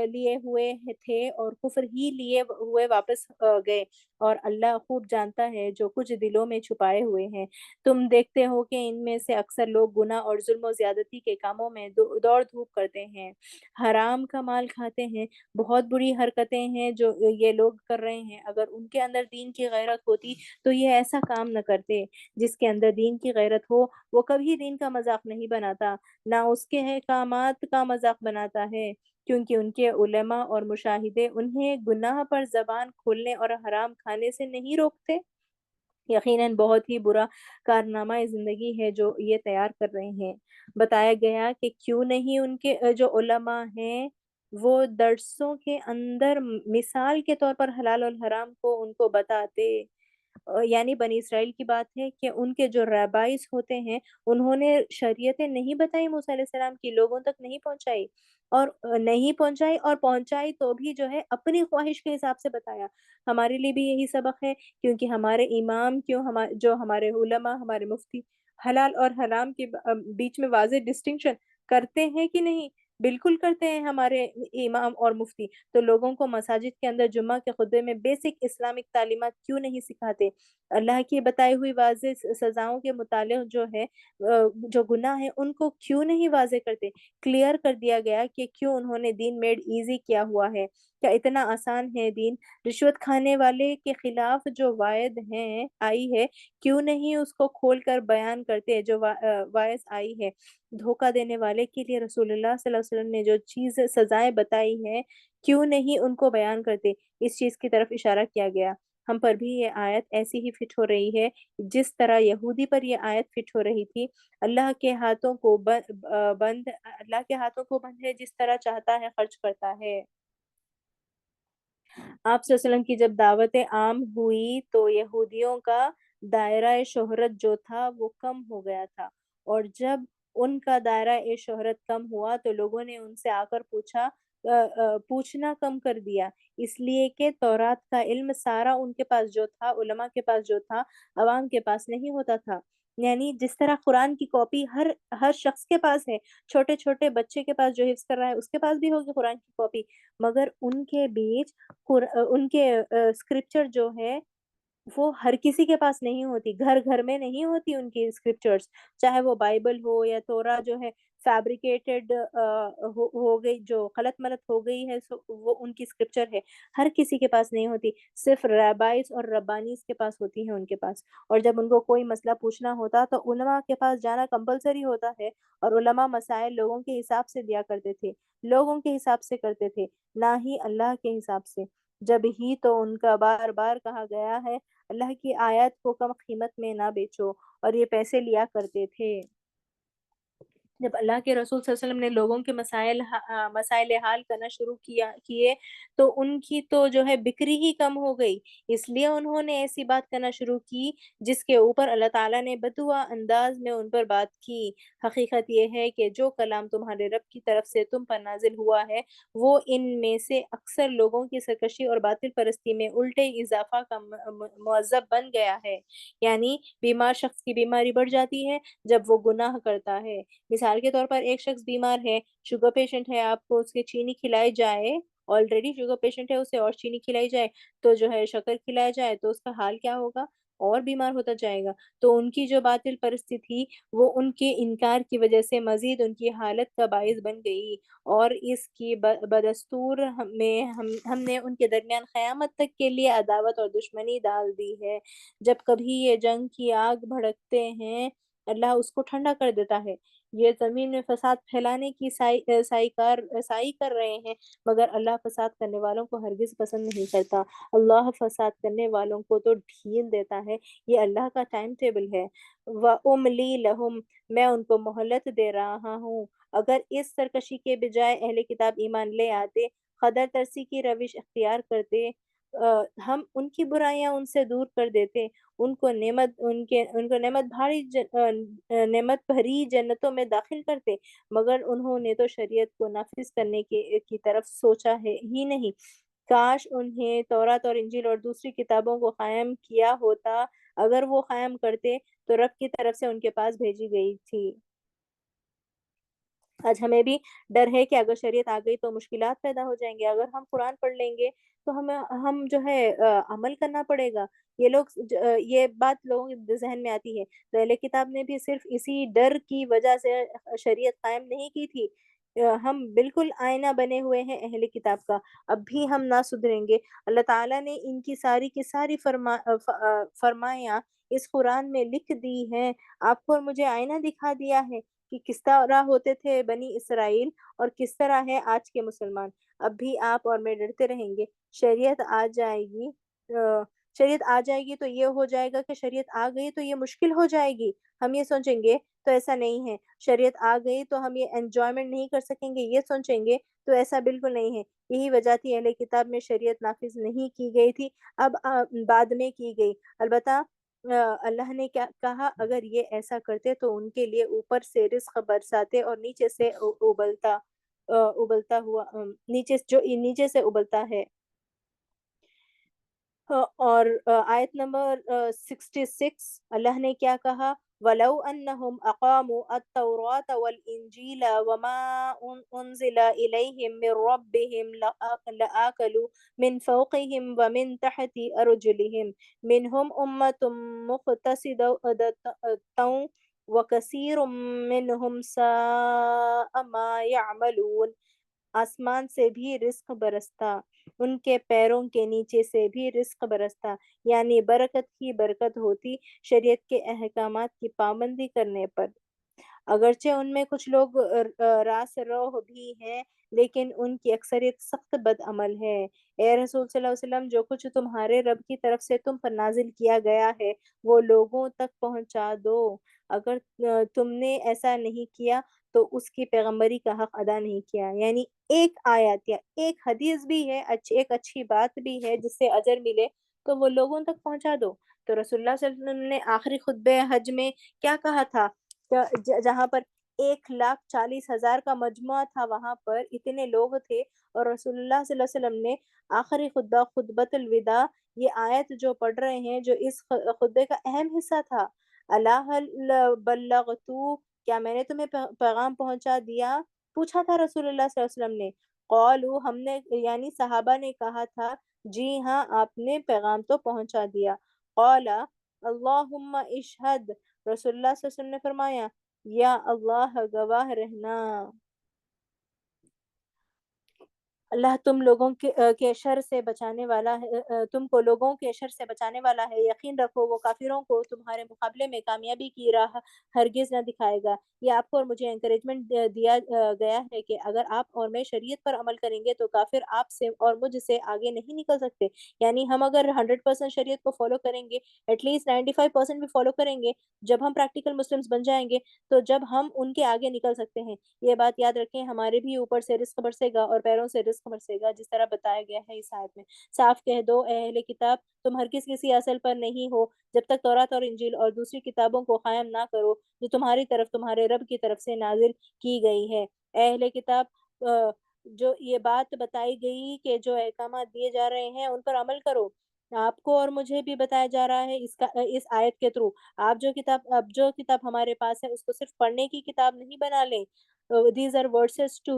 لیے ہوئے تھے اور کفر ہی لیے ہوئے واپس گئے، اور اللہ خوب جانتا ہے جو کچھ دلوں میں چھپائے ہوئے ہیں۔ تم دیکھتے ہو کہ ان میں سے اکثر لوگ گناہ اور ظلم و زیادتی کے کاموں میں دوڑ دھوپ کرتے ہیں، حرام کا مال کھاتے ہیں، بہت بری حرکتیں ہیں جو یہ لوگ کر رہے ہیں۔ اگر ان کے اندر دین کی غیرت ہوتی تو یہ ایسا کام نہ کرتے۔ جس کے اندر دین کی غیرت ہو وہ کبھی دین کا مذاق نہیں بناتا، نہ اس کے احکامات کا مذاق بناتا ہے، کیونکہ ان کے علماء اور مشاہدے انہیں گناہ پر زبان کھولنے اور حرام کھانے سے نہیں روکتے۔ یقیناً بہت ہی برا کارنامہ زندگی ہے جو یہ تیار کر رہے ہیں۔ بتایا گیا کہ کیوں نہیں ان کے جو علماء ہیں وہ درسوں کے اندر مثال کے طور پر حلال اور حرام کو ان کو بتاتے۔ یعنی بنی اسرائیل کی بات ہے کہ ان کے جو ریبائز ہوتے ہیں، انہوں نے شریعتیں نہیں بتائی موسیٰ علیہ السلام کی، لوگوں تک نہیں پہنچائی، اور نہیں پہنچائی، اور پہنچائی تو بھی جو ہے اپنی خواہش کے حساب سے بتایا۔ ہمارے لیے بھی یہی سبق ہے، کیونکہ ہمارے امام جو ہمارے علماء، ہمارے مفتی حلال اور حرام کے بیچ میں واضح ڈسٹنکشن کرتے ہیں کہ نہیں؟ بالکل کرتے ہیں ہمارے امام اور مفتی۔ تو لوگوں کو مساجد کے اندر جمعہ کے خطبے میں بیسک اسلامک تعلیمات کیوں نہیں سکھاتے؟ اللہ کی بتائی ہوئی واضح سزاؤں کے متعلق جو ہے جو گناہ ہے ان کو کیوں نہیں واضح کرتے؟ کلیئر کر دیا گیا کہ کیوں انہوں نے دین میڈ ایزی کیا ہوا ہے، کیا اتنا آسان ہے دین؟ رشوت کھانے والے کے خلاف جو وعد آئی ہے، کیوں نہیں اس کو کھول کر بیان کرتے جو وعظ آئی ہے؟ دھوکہ دینے والے کے لیے رسول اللہ صلی اللہ علیہ وسلم نے جو چیز سزائیں بتائی ہیں، کیوں نہیں ان کو بیان کرتے؟ اس چیز کی طرف اشارہ کیا گیا۔ ہم پر بھی یہ آیت ایسی ہی فٹ ہو رہی ہے جس طرح یہودی پر یہ آیت فٹ ہو رہی تھی۔ اللہ کے ہاتھوں کو بند ہے، جس طرح چاہتا ہے خرچ کرتا ہے۔ آپ صلی اللہ علیہ وسلم کی جب دعوت عام ہوئی تو یہودیوں کا دائرہ شہرت جو تھا وہ کم ہو گیا تھا، اور جب ان کا دائرہ شہرت کم ہوا تو لوگوں نے ان سے آ کر پوچھنا کم کر دیا، اس لیے کہ تورات کا علم سارا ان کے پاس جو تھا، علماء کے پاس جو تھا، عوام کے پاس نہیں ہوتا تھا۔ یعنی جس طرح قرآن کی کاپی ہر شخص کے پاس ہے، چھوٹے چھوٹے بچے کے پاس جو حفظ کر رہا ہے اس کے پاس بھی ہوگی قرآن کی کاپی، مگر ان کے بیچ ان کے اسکرپچر جو ہے وہ ہر کسی کے پاس نہیں ہوتی، گھر گھر میں نہیں ہوتی ان کی اسکرپچرز، چاہے وہ بائبل ہو یا تورا جو ہے فیبریکیٹڈ ہو گئی، جو غلط ملط ہو گئی ہے، وہ ان کی اسکرپچر ہے، ہر کسی کے پاس نہیں ہوتی، صرف ریبائز اور ربانیز کے پاس ہوتی ہیں ان کے پاس۔ اور جب ان کو کوئی مسئلہ پوچھنا ہوتا تو علماء کے پاس جانا کمپلسری ہوتا ہے، اور علماء مسائل لوگوں کے حساب سے دیا کرتے تھے، لوگوں کے حساب سے کرتے تھے، نہ ہی اللہ کے حساب سے۔ جب ہی تو ان کا بار بار کہا گیا ہے اللہ کی آیات کو کم قیمت میں نہ بیچو، اور یہ پیسے لیا کرتے تھے۔ جب اللہ کے رسول صلی اللہ علیہ وسلم نے لوگوں کے مسائل حال کرنا شروع کیے تو ان کی تو جو ہے بکری ہی کم ہو گئی، اس لیے انہوں نے ایسی بات کرنا شروع کی جس کے اوپر اللہ تعالیٰ نے بدعا انداز میں ان پر بات کی۔ حقیقت یہ ہے کہ جو کلام تمہارے رب کی طرف سے تم پر نازل ہوا ہے وہ ان میں سے اکثر لوگوں کی سرکشی اور باطل پرستی میں الٹے اضافہ کا معذب بن گیا ہے۔ یعنی بیمار شخص کی بیماری بڑھ جاتی ہے جب وہ گناہ کرتا ہے۔ مثال کے طور پر ایک شخص بیمار ہے، شوگر پیشنٹ ہے، آپ کو اس کے چینی کھلائی جائے، آلریڈی شوگر پیشنٹ ہے، اسے اور چینی کھلائی جائے تو جو ہے شکر کھلایا جائے تو اس کا حال کیا ہوگا؟ اور بیمار ہوتا جائے گا۔ تو ان کی جو باطل پرستی تھی وہ ان کے انکار کی وجہ سے مزید ان کی حالت کا باعث بن گئی، اور اس کی بدستور ہم نے ان کے درمیان قیامت تک کے لیے عداوت اور دشمنی ڈال دی ہے۔ جب کبھی یہ جنگ کی آگ بھڑکتے ہیں اللہ اس کو ٹھنڈا کر دیتا ہے۔ یہ زمین میں فساد پھیلانے کی سائی کر رہے ہیں، مگر اللہ فساد کرنے والوں کو ہرگز پسند نہیں کرتا۔ اللہ فساد کرنے والوں کو تو ڈھیل دیتا ہے، یہ اللہ کا ٹائم ٹیبل ہے۔ وَأُمْلِي لَهُمْ، میں ان کو مہلت دے رہا ہوں۔ اگر اس سرکشی کے بجائے اہل کتاب ایمان لے آتے، قدر ترسی کی روش اختیار کرتے، ہم ان کی برائیاں ان سے دور کر دیتے، ان کو نعمت بھری جنتوں میں داخل کرتے، مگر انہوں نے تو شریعت کو نافذ کرنے کی طرف سوچا ہے ہی نہیں۔ کاش انہیں تورات اور انجیل اور دوسری کتابوں کو قائم کیا ہوتا، اگر وہ قائم کرتے تو رب کی طرف سے ان کے پاس بھیجی گئی تھی۔ آج ہمیں بھی ڈر ہے کہ اگر شریعت آ گئی تو مشکلات پیدا ہو جائیں گے، اگر ہم قرآن پڑھ لیں گے تو ہم جو ہے عمل کرنا پڑے گا۔ یہ بات لوگوں کے ذہن میں آتی ہے، تو اہل کتاب نے بھی صرف اسی ڈر کی وجہ سے شریعت قائم نہیں کی تھی۔ ہم بالکل آئینہ بنے ہوئے ہیں اہل کتاب کا، اب بھی ہم نہ سدھریں گے۔ اللہ تعالیٰ نے ان کی ساری کی ساری فرمایاں اس قرآن میں لکھ دی ہیں، آپ کو اور مجھے آئینہ دکھا دیا ہے کہ کس طرح ہوتے تھے بنی اسرائیل اور کس طرح ہے آج کے مسلمان۔ اب بھی آپ اور میں ڈرتے رہیں گے، شریعت آ جائے گی شریعت آ جائے گی تو یہ ہو جائے گا کہ شریعت آ گئی تو یہ مشکل ہو جائے گی، ہم یہ سوچیں گے تو ایسا نہیں ہے، شریعت آ گئی تو ہم یہ انجوائمنٹ نہیں کر سکیں گے، یہ سوچیں گے، تو ایسا بالکل نہیں ہے۔ یہی وجہ تھی اہل کتاب میں شریعت نافذ نہیں کی گئی تھی، اب بعد میں کی گئی۔ البتہ اللہ نے کیا کہا، اگر یہ ایسا کرتے تو ان کے لیے اوپر سے رزق برساتے اور نیچے سے ابلتا ہوا نیچے سے ابلتا ہے۔ اور آیت نمبر 66 اللہ نے کیا کہا، وَلَوْ أَنَّهُمْ أَقَامُوا التَّوْرَاةَ وَالْإِنْجِيلَ وَمَا أُنْزِلَ إِلَيْهِمْ مِنْ رَبِّهِمْ لَآكَلُوا مِنْ فَوْقِهِمْ وَمِنْ تَحْتِ أَرْجُلِهِمْ مِنْهُمْ أُمَّةٌ مُقْتَصِدَةٌ وَكَثِيرٌ مِنْهُمْ سَاءَ مَا يَعْمَلُونَ۔ آسمان سے بھی رزق برستا، ان کے پیروں کے نیچے سے بھی رزق برستا، یعنی برکت ہی برکت ہوتی شریعت کے احکامات کی پابندی کرنے پر۔ اگرچہ ان میں کچھ لوگ راس روح بھی ہیں، لیکن ان کی اکثریت سخت بد عمل ہے۔ اے رسول صلی اللہ علیہ وسلم، جو کچھ تمہارے رب کی طرف سے تم پر نازل کیا گیا ہے وہ لوگوں تک پہنچا دو۔ اگر تم نے ایسا نہیں کیا تو اس کی پیغمبری کا حق ادا نہیں کیا۔ یعنی ایک آیت یا ایک حدیث بھی ہے، ایک اچھی بات بھی ہے جس سے اجر ملے، تو وہ لوگوں تک پہنچا دو۔ تو رسول اللہ صلی اللہ علیہ وسلم نے آخری خطبہ حج میں کیا کہا تھا؟ جہاں پر 1,40,000 کا مجموعہ تھا، وہاں پر اتنے لوگ تھے، اور رسول اللہ صلی اللہ علیہ وسلم نے آخری خطبہ خطبۃ الوداع، یہ آیت جو پڑھ رہے ہیں جو اس خطبے کا اہم حصہ تھا، اللہ بلغتو، کیا میں نے تمہیں پیغام پہنچا دیا؟ پوچھا تھا رسول اللہ صلی اللہ علیہ وسلم نے۔ قالو، ہم نے یعنی صحابہ نے کہا تھا، جی ہاں آپ نے پیغام تو پہنچا دیا۔ قال اللہم اشہد، رسول اللہ صلی اللہ علیہ وسلم نے فرمایا، یا اللہ گواہ رہنا، اللہ تم لوگوں کے شر سے بچانے والا ہے، تم کو لوگوں کے شر سے بچانے والا ہے۔ یقین رکھو وہ کافروں کو تمہارے مقابلے میں کامیابی کی راہ ہرگز نہ دکھائے گا۔ یہ آپ کو اور مجھے انکریجمنٹ دیا گیا ہے کہ اگر آپ اور میں شریعت پر عمل کریں گے تو کافر آپ سے اور مجھ سے آگے نہیں نکل سکتے۔ یعنی ہم اگر 100% شریعت کو فالو کریں گے، ایٹ لیسٹ 95% بھی فالو کریں گے، جب ہم پریکٹیکل مسلمز بن جائیں گے تو جب ہم ان کے آگے نکل سکتے ہیں۔ یہ بات یاد رکھیں، ہمارے بھی اوپر سے رزق برسے گا اور پیروں سے رزق برسے گا، جس طرح بتایا گیا ہے اس آیت میں۔ صاف کہہ دو اے اہل کتاب، تم ہرگز کسی اصل پر نہیں ہو جب تک تورات اور انجیل اور دوسری کتابوں کو قائم نہ کرو جو تمہاری طرف تمہارے رب کی طرف سے نازل کی گئی ہے۔ اے اہل کتاب، جو یہ بات بتائی گئی کہ جو احکامات دیے جا رہے ہیں ان پر عمل کرو۔ آپ کو اور مجھے بھی بتایا جا رہا ہے اس آیت کے تھرو، اب جو کتاب ہمارے پاس ہے اس کو صرف پڑھنے کی کتاب نہیں بنا لیں۔ These are verses to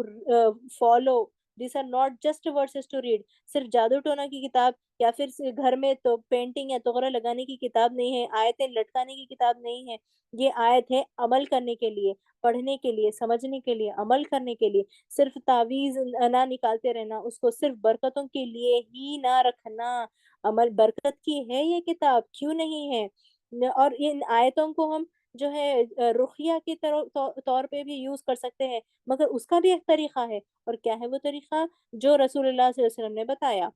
follow. These are not just verses to read. صرف جادو ٹونا کی کتاب یا پھر گھر میں تو پینٹنگ یا تغرہ لگانے کی کتاب نہیں ہے، آیتیں لٹکانے کی کتاب نہیں ہے۔ یہ آیت ہے عمل کرنے کے لیے، پڑھنے کے لیے، سمجھنے کے لیے، عمل کرنے کے لیے۔ صرف تعویذ نہ نکالتے رہنا، اس کو صرف برکتوں کے لیے ہی نہ رکھنا۔ عمل برکت کی ہے یہ کتاب، کیوں نہیں ہے؟ اور ان آیتوں کو ہم جو ہے رقیہ کے طور پہ بھی یوز کر سکتے ہیں، مگر اس کا بھی ایک طریقہ ہے، اور کیا ہے وہ طریقہ؟ جو رسول اللہ صلی اللہ علیہ وسلم نے بتایا،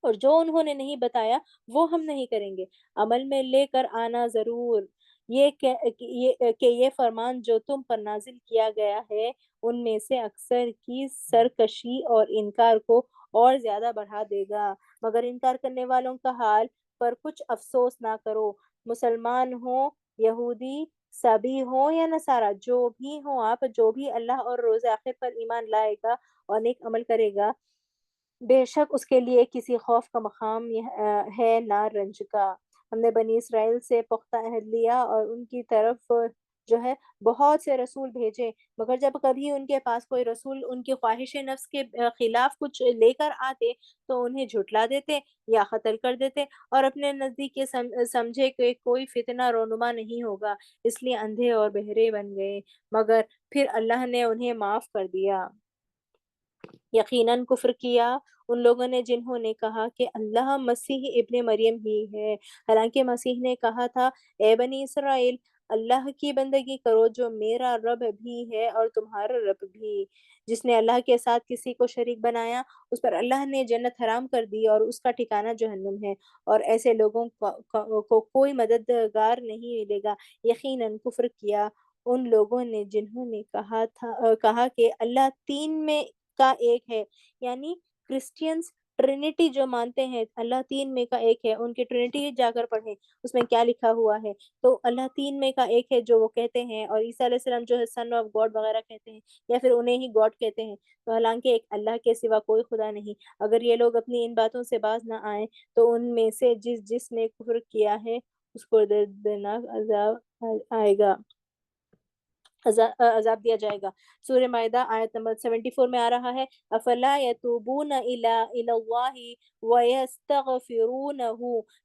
اور جو انہوں نے نہیں بتایا وہ ہم نہیں کریں گے، عمل میں لے کر آنا ضرور۔ یہ فرمان جو تم پر نازل کیا گیا ہے ان میں سے اکثر کی سرکشی اور انکار کو اور زیادہ بڑھا دے گا، مگر انکار کرنے والوں کا حال پر کچھ افسوس نہ کرو۔ مسلمان ہوں، یہودی، سبی ہوں یا نصارہ، جو بھی ہوں آپ، جو بھی اللہ اور روز آخر پر ایمان لائے گا اور نیک عمل کرے گا، بے شک اس کے لیے کسی خوف کا مقام ہے نہ رنج کا۔ ہم نے بنی اسرائیل سے پختہ عہد لیا اور ان کی طرف جو ہے بہت سے رسول بھیجے، مگر جب کبھی ان کے پاس کوئی رسول ان کی خواہش نفس کے خلاف کچھ لے کر آتے تو انہیں جھٹلا دیتے یا قتل کر دیتے، اور اپنے نزدیک یہ سمجھے کہ کوئی فتنہ رونما نہیں ہوگا، اس لیے اندھے اور بہرے بن گئے، مگر پھر اللہ نے انہیں معاف کر دیا۔ یقیناً کفر کیا ان لوگوں نے جنہوں نے کہا کہ اللہ مسیح ابن مریم ہی ہے، حالانکہ مسیح نے کہا تھا، اے بنی اسرائیل، اللہ کی بندگی کرو جو میرا رب بھی ہے اور تمہارا رب بھی۔ جس نے اللہ کے ساتھ کسی کو شریک بنایا اس پر اللہ نے جنت حرام کر دی اور اس کا ٹھکانہ جہنم ہے، اور ایسے لوگوں کو کوئی مددگار نہیں ملے گا۔ یقیناً کفر کیا ان لوگوں نے جنہوں نے کہا کہ اللہ تین میں کا ایک ہے، یعنی کرسچینز ٹرینٹی جو مانتے ہیں اللہ تین میں کا ایک ہے، ان کی ٹرینٹی جا کر پڑھیں اس میں کیا لکھا ہوا ہے۔ تو اللہ تین میں کا ایک ہے جو وہ کہتے ہیں، اور عیسیٰ علیہ السلام جو ہے سن آف گاڈ وغیرہ کہتے ہیں، یا پھر انہیں ہی گاڈ کہتے ہیں۔ تو حالانکہ ایک اللہ کے سوا کوئی خدا نہیں۔ اگر یہ لوگ اپنی ان باتوں سے باز نہ آئیں تو ان میں سے جس نے کفر کیا ہے اس کو دردناک عذاب آئے گا، عذاب دیا جائے گا۔ سورہ مائدہ آیت نمبر 74 میں آ رہا ہے، افلا یتوبون الی اللہ ویستغفرونہ،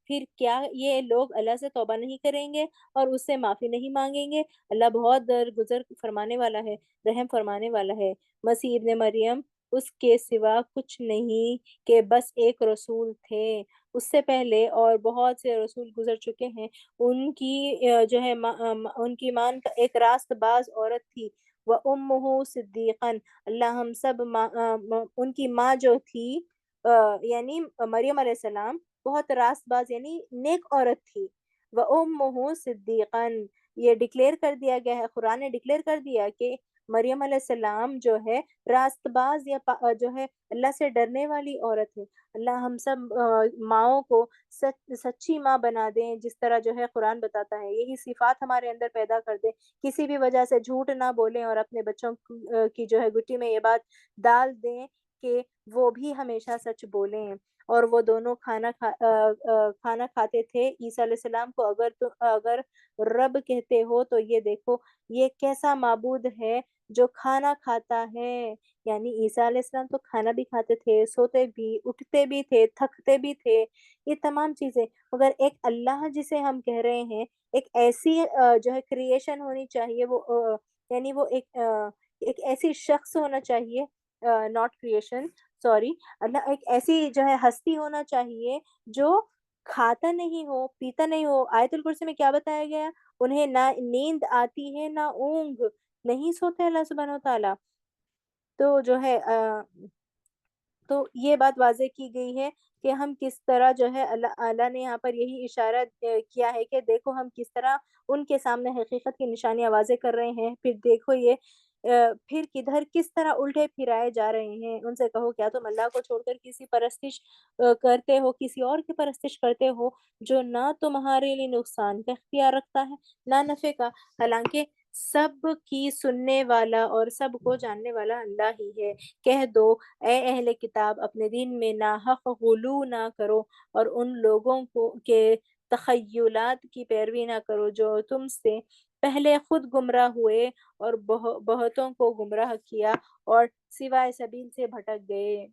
پھر کیا یہ لوگ اللہ سے توبہ نہیں کریں گے اور اس سے معافی نہیں مانگیں گے؟ اللہ بہت درگزر فرمانے والا ہے، رحم فرمانے والا ہے۔ مسیح ابن مریم اس کے سوا کچھ نہیں کہ بس ایک رسول تھے، اس سے پہلے اور بہت سے رسول گزر چکے ہیں۔ ان کی جو ہے ان کی ماں ایک راست باز عورت تھی، وہ امہ صدیقن، اللہ ہم سب ان کی ماں جو تھی یعنی مریم علیہ السلام بہت راست باز یعنی نیک عورت تھی۔ وہ امہ صدیقن، یہ ڈکلیئر کر دیا گیا ہے، قرآن نے ڈکلیئر کر دیا کہ مریم علیہ السلام جو ہے راست باز یا جو ہے اللہ سے ڈرنے والی عورت ہے۔ اللہ ہم سب ماؤں کو سچی ماں بنا دیں، جس طرح جو ہے قرآن بتاتا ہے، یہی صفات ہمارے اندر پیدا کر دیں، کسی بھی وجہ سے جھوٹ نہ بولیں اور اپنے بچوں کی جو ہے گٹی میں یہ بات ڈال دیں کہ وہ بھی ہمیشہ سچ بولیں۔ اور وہ دونوں کھانا کھاتے تھے۔ عیسیٰ علیہ السلام کو اگر رب کہتے ہو تو یہ دیکھو یہ کیسا معبود ہے جو کھانا کھاتا ہے، یعنی عیسیٰ علیہ السلام تو کھانا بھی کھاتے تھے، سوتے بھی، اٹھتے بھی تھے، تھکتے بھی تھے، یہ تمام چیزیں، مگر ایک اللہ جسے ہم کہہ رہے ہیں، ایک ایسی جو ہے کریشن ہونی چاہیے، وہ یعنی وہ ایک ایسی شخص ہونا چاہیے، ناٹ کریشن، سوری، اللہ ایک ایسی جو ہے ہستی ہونا چاہیے جو کھاتا نہیں ہو، پیتا نہیں ہو۔ آیت الکرسی میں کیا بتایا گیا؟ انہیں نہ نیند آتی ہے نہ اونگ، نہیں سوتے اللہ سبحانہ وتعالیٰ۔ تو جو ہے تو یہ بات واضح کی گئی ہے کہ ہم کس طرح جو ہے اللہ نے یہاں پر یہی اشارہ کیا ہے کہ دیکھو ہم کس طرح ان کے سامنے حقیقت کی نشانیاں واضح کر رہے ہیں، پھر دیکھو یہ پھر کدھر کس طرح الٹے پھرائے جا رہے ہیں۔ ان سے کہو کیا تم اللہ کو چھوڑ کر کسی پرستش کرتے ہو، کسی اور کی پرستش کرتے ہو جو نہ تمہارے لیے نقصان کا اختیار رکھتا ہے نہ نفع کا، حالانکہ سب کی سننے والا اور سب کو جاننے والا اللہ ہی ہے۔ کہہ دو اے اہل کتاب اپنے دین میں ناحق غلو نہ کرو اور ان لوگوں کے تخیلات کی پیروی نہ کرو جو تم سے پہلے خود گمراہ ہوئے اور بہتوں کو گمراہ کیا اور سوائے سبیل سے بھٹک گئے۔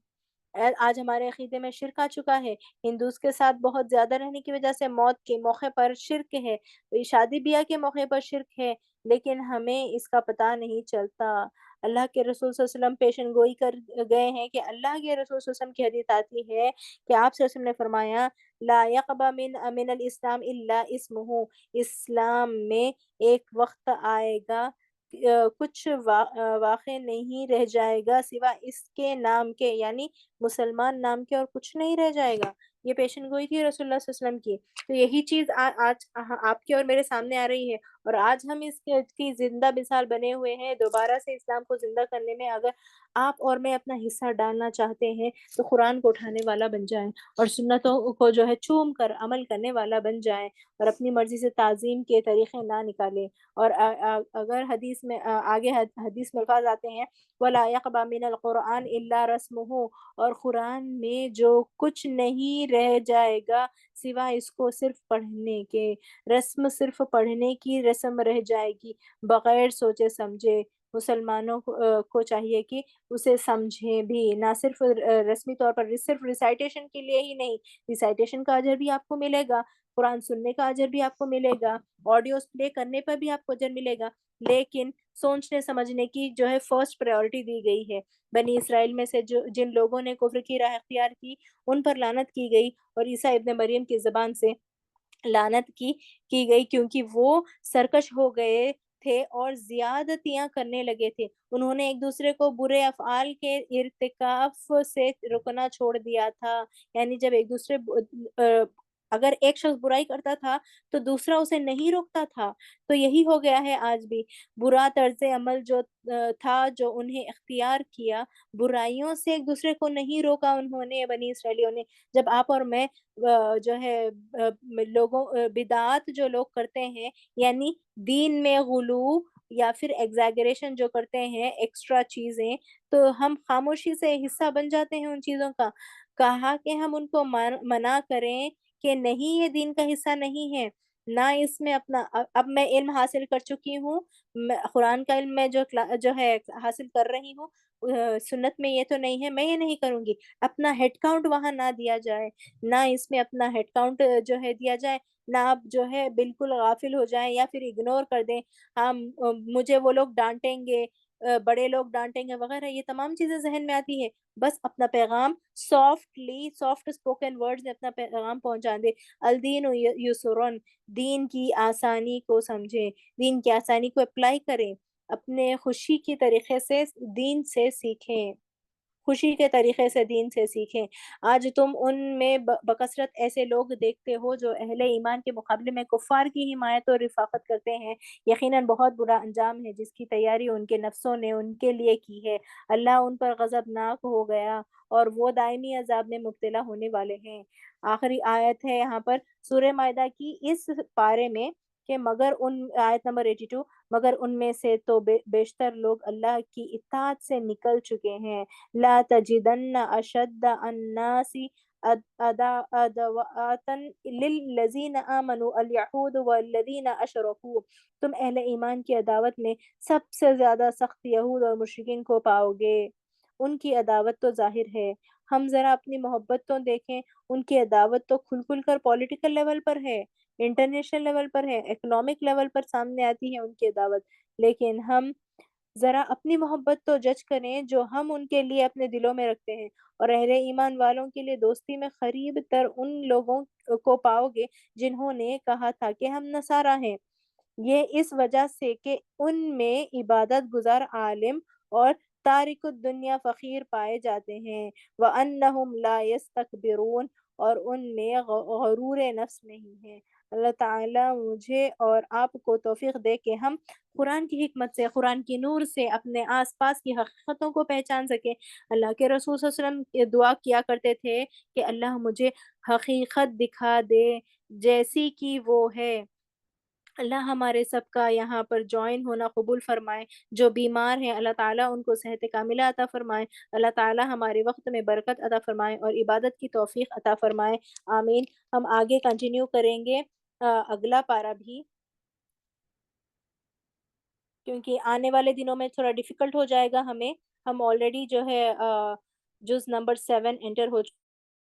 آج ہمارے عقیدے میں شرک آ چکا ہے، ہندوز کے ساتھ بہت زیادہ رہنے کی وجہ سے موت کے موقع پر شرک ہے، شادی بیاہ کے موقع پر شرک ہے، لیکن ہمیں اس کا پتہ نہیں چلتا۔ اللہ کے رسول صلی اللہ علیہ وسلم پیشن گوئی کر گئے ہیں کہ اللہ کے رسول صلی اللہ علیہ وسلم کی حدیث آتی ہے کہ آپ صلی اللہ علیہ وسلم نے فرمایا لا يقبل من الاسلام الا اسمہ، اسلام میں ایک وقت آئے گا کچھ واقع نہیں رہ جائے گا سوا اس کے نام کے، یعنی مسلمان نام کے، اور کچھ نہیں رہ جائے گا۔ یہ پیشن گوئی تھی رسول اللہ صلی اللہ علیہ وسلم کی۔ تو یہی چیز آج آپ کے اور میرے سامنے آ رہی ہے، اور آج ہم اس کی زندہ مثال بنے ہوئے ہیں۔ دوبارہ سے اسلام کو زندہ کرنے میں اگر آپ اور میں اپنا حصہ ڈالنا چاہتے ہیں تو قرآن کو اٹھانے والا بن جائیں اور سنتوں کو جو ہے چوم کر عمل کرنے والا بن جائیں اور اپنی مرضی سے تعظیم کے طریقے نہ نکالیں۔ اور اگر حدیث میں آگے حدیث میں الفاظ آتے ہیں وَلَا يَقْبَى مِنَ الْقُرْآنِ إِلَّا رَسْمُهُ، اور قرآن میں جو کچھ نہیں رہ جائے گا سوا اس کو صرف پڑھنے کے، رسم صرف پڑھنے کی رسم رہ جائے گی بغیر سوچے سمجھے۔ مسلمانوں کو چاہیے کہ اسے سمجھیں بھی، نہ صرف رسمی طور پر، صرف ریسائٹیشن کے لیے ہی نہیں، ریسائٹیشن کا اجر بھی آپ کو ملے گا، قرآن سننے کا اجر بھی آپ کو ملے گا، آڈیوز پلے کرنے پر بھی آپ کو اجر ملے گا، لیکن سوچنے سمجھنے کی جو ہے فرسٹ پرائیورٹی دی گئی ہے۔ بنی اسرائیل میں سے جن لوگوں نے کفر کی راہ اختیار کی ان پر لعنت کی گئی، اور عیسیٰ ابن مریم کی زبان سے لعنت کی گئی کیونکہ وہ سرکش ہو گئے تھے اور زیادتیاں کرنے لگے تھے۔ انہوں نے ایک دوسرے کو برے افعال کے ارتکاف سے رکنا چھوڑ دیا تھا، یعنی جب ایک دوسرے اگر ایک شخص برائی کرتا تھا تو دوسرا اسے نہیں روکتا تھا۔ تو یہی ہو گیا ہے آج بھی۔ برا طرز عمل جو تھا جو انہیں اختیار کیا، برائیوں سے ایک دوسرے کو نہیں روکا انہوں نے، بنی اسرائیلیوں نے۔ جب آپ اور میں جو ہے لوگوں بدعات جو لوگ کرتے ہیں، یعنی دین میں غلو یا پھر ایگزیگریشن جو کرتے ہیں، ایکسٹرا چیزیں، تو ہم خاموشی سے حصہ بن جاتے ہیں ان چیزوں کا۔ کہا کہ ہم ان کو منع کریں کہ نہیں، یہ دین کا حصہ نہیں ہے، نہ اس میں اپنا اب میں علم حاصل کر چکی ہوں، قرآن کا علم میں جو ہے حاصل کر رہی ہوں، سنت میں یہ تو نہیں ہے، میں یہ نہیں کروں گی۔ اپنا ہیڈ کاؤنٹ وہاں نہ دیا جائے، نہ اس میں اپنا ہیڈ کاؤنٹ جو ہے دیا جائے، نہ آپ جو ہے بالکل غافل ہو جائیں یا پھر اگنور کر دیں۔ ہم مجھے وہ لوگ ڈانٹیں گے، بڑے لوگ ڈانٹیں گے وغیرہ، یہ تمام چیزیں ذہن میں آتی ہے۔ بس اپنا پیغام سافٹ اسپوکن ورڈز میں اپنا پیغام پہنچا دے۔ الدین یسرن، دین کی آسانی کو سمجھیں، دین کی آسانی کو اپلائی کریں، اپنے خوشی کی طریقے سے دین سے سیکھیں، خوشی کے طریقے سے دین سے سیکھیں۔ آج تم ان میں بکثرت ایسے لوگ دیکھتے ہو جو اہل ایمان کے مقابلے میں کفار کی حمایت اور رفاقت کرتے ہیں۔ یقیناً بہت برا انجام ہے جس کی تیاری ان کے نفسوں نے ان کے لیے کی ہے۔ اللہ ان پر غضبناک ہو گیا اور وہ دائمی عذاب میں مبتلا ہونے والے ہیں۔ آخری آیت ہے یہاں پر سورہ مائدہ کی اس پارے میں کہ مگر ان، آیت نمبر 82، مگر ان میں سے تو بیشتر لوگ اللہ کی اطاعت سے نکل چکے ہیں۔ لا تجدن اشد الناس عداوة للذین آمنوا الیہود والذین اشرکوا، تم اہل ایمان کی عداوت میں سب سے زیادہ سخت یہود اور مشرکین کو پاؤ گے۔ ان کی عداوت تو ظاہر ہے، ہم ذرا اپنی محبت تو دیکھیں، ان کی عداوت تو کھل کھل کر پولیٹیکل لیول پر ہے، انٹرنیشنل لیول پر ہے، اکنامک لیول پر سامنے آتی ہے ان کی عداوت۔ لیکن ہم ذرا اپنی محبت تو جج کریں جو ہم ان کے لیے اپنے دلوں میں رکھتے ہیں، اور اہل ایمان والوں کے لیے دوستی میں قریب تر ان لوگوں کو پاؤ گے جنہوں نے کہا تھا کہ ہم نصارہ ہیں۔ یہ اس وجہ سے کہ ان میں عبادت گزار عالم اور تارک الدنیا فقیر پائے جاتے ہیں، وَأَنَّهُمْ لَا يَسْتَكْبِرُونَ، اور ان میں غرور نفس نہیں ہے۔ اللہ تعالیٰ مجھے اور آپ کو توفیق دے کہ ہم قرآن کی حکمت سے، قرآن کی نور سے اپنے آس پاس کی حقیقتوں کو پہچان سکیں۔ اللہ کے رسول صلی اللہ علیہ وسلم دعا کیا کرتے تھے کہ اللہ مجھے حقیقت دکھا دے جیسی کہ وہ ہے۔ اللہ ہمارے سب کا یہاں پر جوائن ہونا قبول فرمائے۔ جو بیمار ہیں اللہ تعالیٰ ان کو صحت کاملہ عطا فرمائے۔ اللہ تعالیٰ ہمارے وقت میں برکت عطا فرمائے اور عبادت کی توفیق عطا فرمائے، آمین۔ ہم آگے کنٹینیو کریں گے اگلا پارہ بھی، کیونکہ آنے والے دنوں میں تھوڑا ڈیفیکلٹ ہو جائے گا ہمیں۔ ہم آلریڈی جو ہے جز نمبر 7 انٹر ہو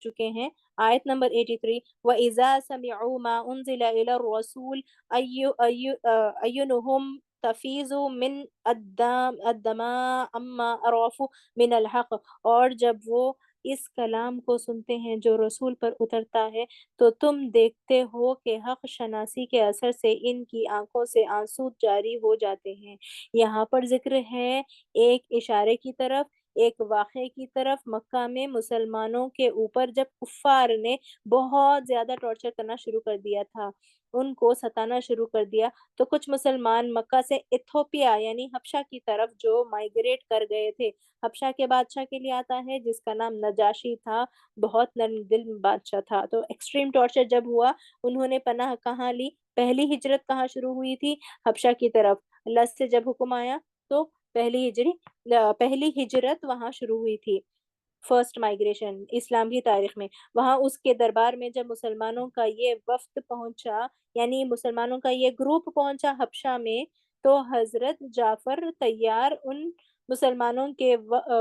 چکے ہیں۔ آیت نمبر 83، وَإِذَا سَمِعُوا مَا أُنزِلَ إِلَى الرَّسُولِ أَيُّنُهُمْ تَفِيضُ مِنْ الدَّمَاءِ أَمَّا عَرَفُوا مِنَ الْحَقِّ، اور جب وہ اس کلام کو سنتے ہیں جو رسول پر اترتا ہے تو تم دیکھتے ہو کہ حق شناسی کے اثر سے ان کی آنکھوں سے آنسو جاری ہو جاتے ہیں۔ یہاں پر ذکر ہے ایک اشارے کی طرف، ایک واقعے کی طرف، مکہ میں مسلمانوں کے اوپر جب کفار نے بہت زیادہ ٹارچر کرنا شروع کر دیا تھا، ان کو ستانا شروع کر دیا، تو کچھ مسلمان مکہ سے ایتھوپیا یعنی حبشہ کی طرف جو مائگریٹ کر گئے تھے۔ حبشہ کے بادشاہ کے لیے آتا ہے جس کا نام نجاشی تھا، بہت نرم دل بادشاہ تھا۔ تو ایکسٹریم ٹارچر جب ہوا، انہوں نے پناہ کہاں لی؟ پہلی ہجرت کہاں شروع ہوئی تھی؟ حبشہ کی طرف۔ اللہ سے جب حکم آیا تو پہلی ہجرت وہاں شروع ہوئی تھی، فرسٹ مائگریشن اسلام کی تاریخ میں۔ وہاں اس کے دربار میں جب مسلمانوں کا یہ وفد پہنچا، یعنی مسلمانوں کا یہ گروپ پہنچا حبشہ میں، تو حضرت جعفر طیار ان مسلمانوں کے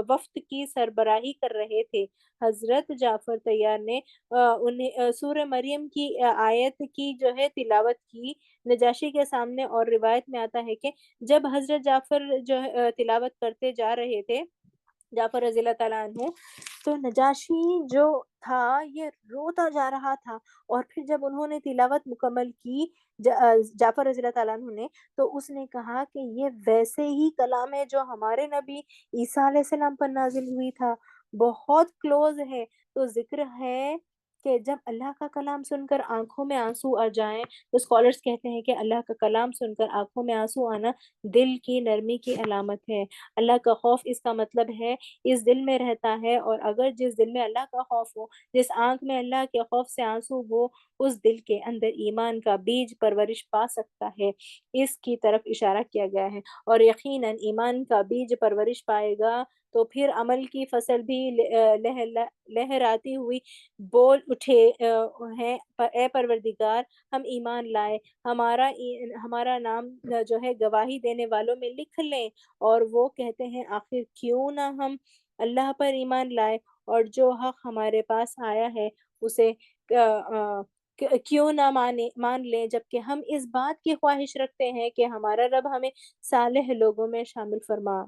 وفد کی سربراہی کر رہے تھے۔ حضرت جعفر طیار نے انہیں سورہ مریم کی آیت کی جو ہے تلاوت کی نجاشی کے سامنے، اور روایت میں آتا ہے کہ جب حضرت جعفر جو تلاوت کرتے جا رہے تھے، جعفر رضی اللہ تعالیٰ عنہ، تو نجاشی جو تھا یہ روتا جا رہا تھا، اور پھر جب انہوں نے تلاوت مکمل کی جعفر رضی اللہ تعالیٰ عنہ نے، تو اس نے کہا کہ یہ ویسے ہی کلام ہے جو ہمارے نبی عیسیٰ علیہ السلام پر نازل ہوئی تھا، بہت کلوز ہے۔ تو ذکر ہے کہ جب اللہ کا کلام سن کر آنکھوں میں آنسو آ جائیں، تو اسکالرس کہتے ہیں کہ اللہ کا کلام سن کر آنکھوں میں آنسو آنا دل کی نرمی کی علامت ہے۔ اللہ کا خوف اس کا مطلب ہے اس دل میں رہتا ہے، اور اگر جس دل میں اللہ کا خوف ہو، جس آنکھ میں اللہ کے خوف سے آنسو ہو، اس دل کے اندر ایمان کا بیج پرورش پا سکتا ہے۔ اس کی طرف اشارہ کیا گیا ہے، اور یقیناً ایمان کا بیج پرورش پائے گا تو پھر عمل کی فصل بھی لہراتی ہوئی بول اٹھے ہیں، اے پروردگار ہم ایمان لائے، ہمارا نام جو ہے گواہی دینے والوں میں لکھ لیں۔ اور وہ کہتے ہیں آخر کیوں نہ ہم اللہ پر ایمان لائے، اور جو حق ہمارے پاس آیا ہے اسے کیوں نہ مان لیں، جبکہ ہم اس بات کی خواہش رکھتے ہیں کہ ہمارا رب ہمیں صالح لوگوں میں شامل فرما۔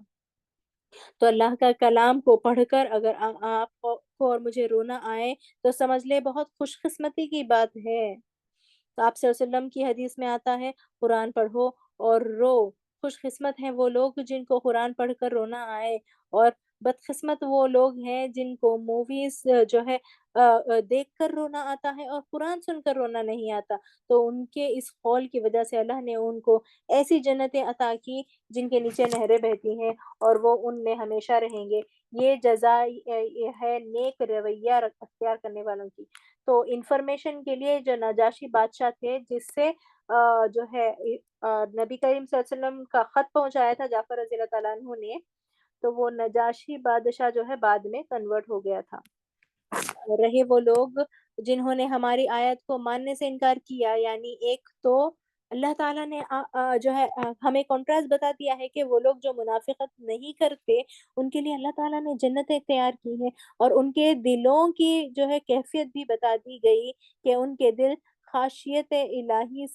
تو اللہ کا کلام کو پڑھ کر اگر آپ کو اور مجھے رونا آئے تو سمجھ لے بہت خوش قسمتی کی بات ہے۔ تو آپ صلی اللہ علیہ وسلم کی حدیث میں آتا ہے قرآن پڑھو اور رو، خوش قسمت ہیں وہ لوگ جن کو قرآن پڑھ کر رونا آئے، اور بدقسمت وہ لوگ ہیں جن کو موویز جو ہے دیکھ کر رونا آتا ہے اور قرآن سن کر رونا نہیں آتا۔ تو ان کے اس قول کی وجہ سے اللہ نے ان کو ایسی جنتیں عطا کی جن کے نیچے نہریں بہتی ہیں، اور وہ ان میں ہمیشہ رہیں گے۔ یہ جزا ہے نیک رویہ اختیار کرنے والوں کی۔ تو انفارمیشن کے لیے جو نجاشی بادشاہ تھے جس سے جو ہے نبی کریم صلی اللہ علیہ وسلم کا خط پہنچایا تھا جعفر رضی اللہ تعالیٰ عنہ نے، تو وہ نجاشی بادشاہ جو ہے بعد میں کنورٹ ہو گیا تھا۔ رہے وہ لوگ جنہوں نے ہماری آیت کو ماننے سے انکار کیا، یعنی ایک تو اللہ تعالیٰ نے جو ہے ہمیں کنٹراسٹ بتا دیا ہے کہ وہ لوگ جو منافقت نہیں کرتے ان کے لیے اللہ تعالیٰ نے جنتیں تیار کی ہیں، اور ان کے دلوں کی جو ہے کیفیت بھی بتا دی گئی کہ ان کے دل خشیت الہی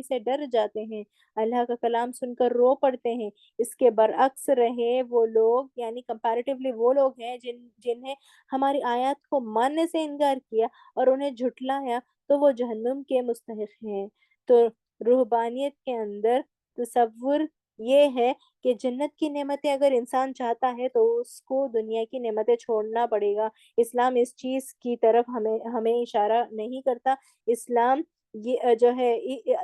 سے ڈر جاتے ہیں، اللہ کا کلام سن کر رو پڑتے ہیں۔ اس کے برعکس رہے وہ لوگ، یعنی کمپیریٹیولی وہ لوگ ہیں جنہیں ہماری آیات کو ماننے سے انکار کیا اور انہیں جھٹلایا، تو وہ جہنم کے مستحق ہیں۔ تو روحانیت کے اندر تصور یہ ہے کہ جنت کی نعمتیں اگر انسان چاہتا ہے تو اس کو دنیا کی نعمتیں چھوڑنا پڑے گا۔ اسلام اس چیز کی طرف ہمیں اشارہ نہیں کرتا۔ اسلام یہ جو ہے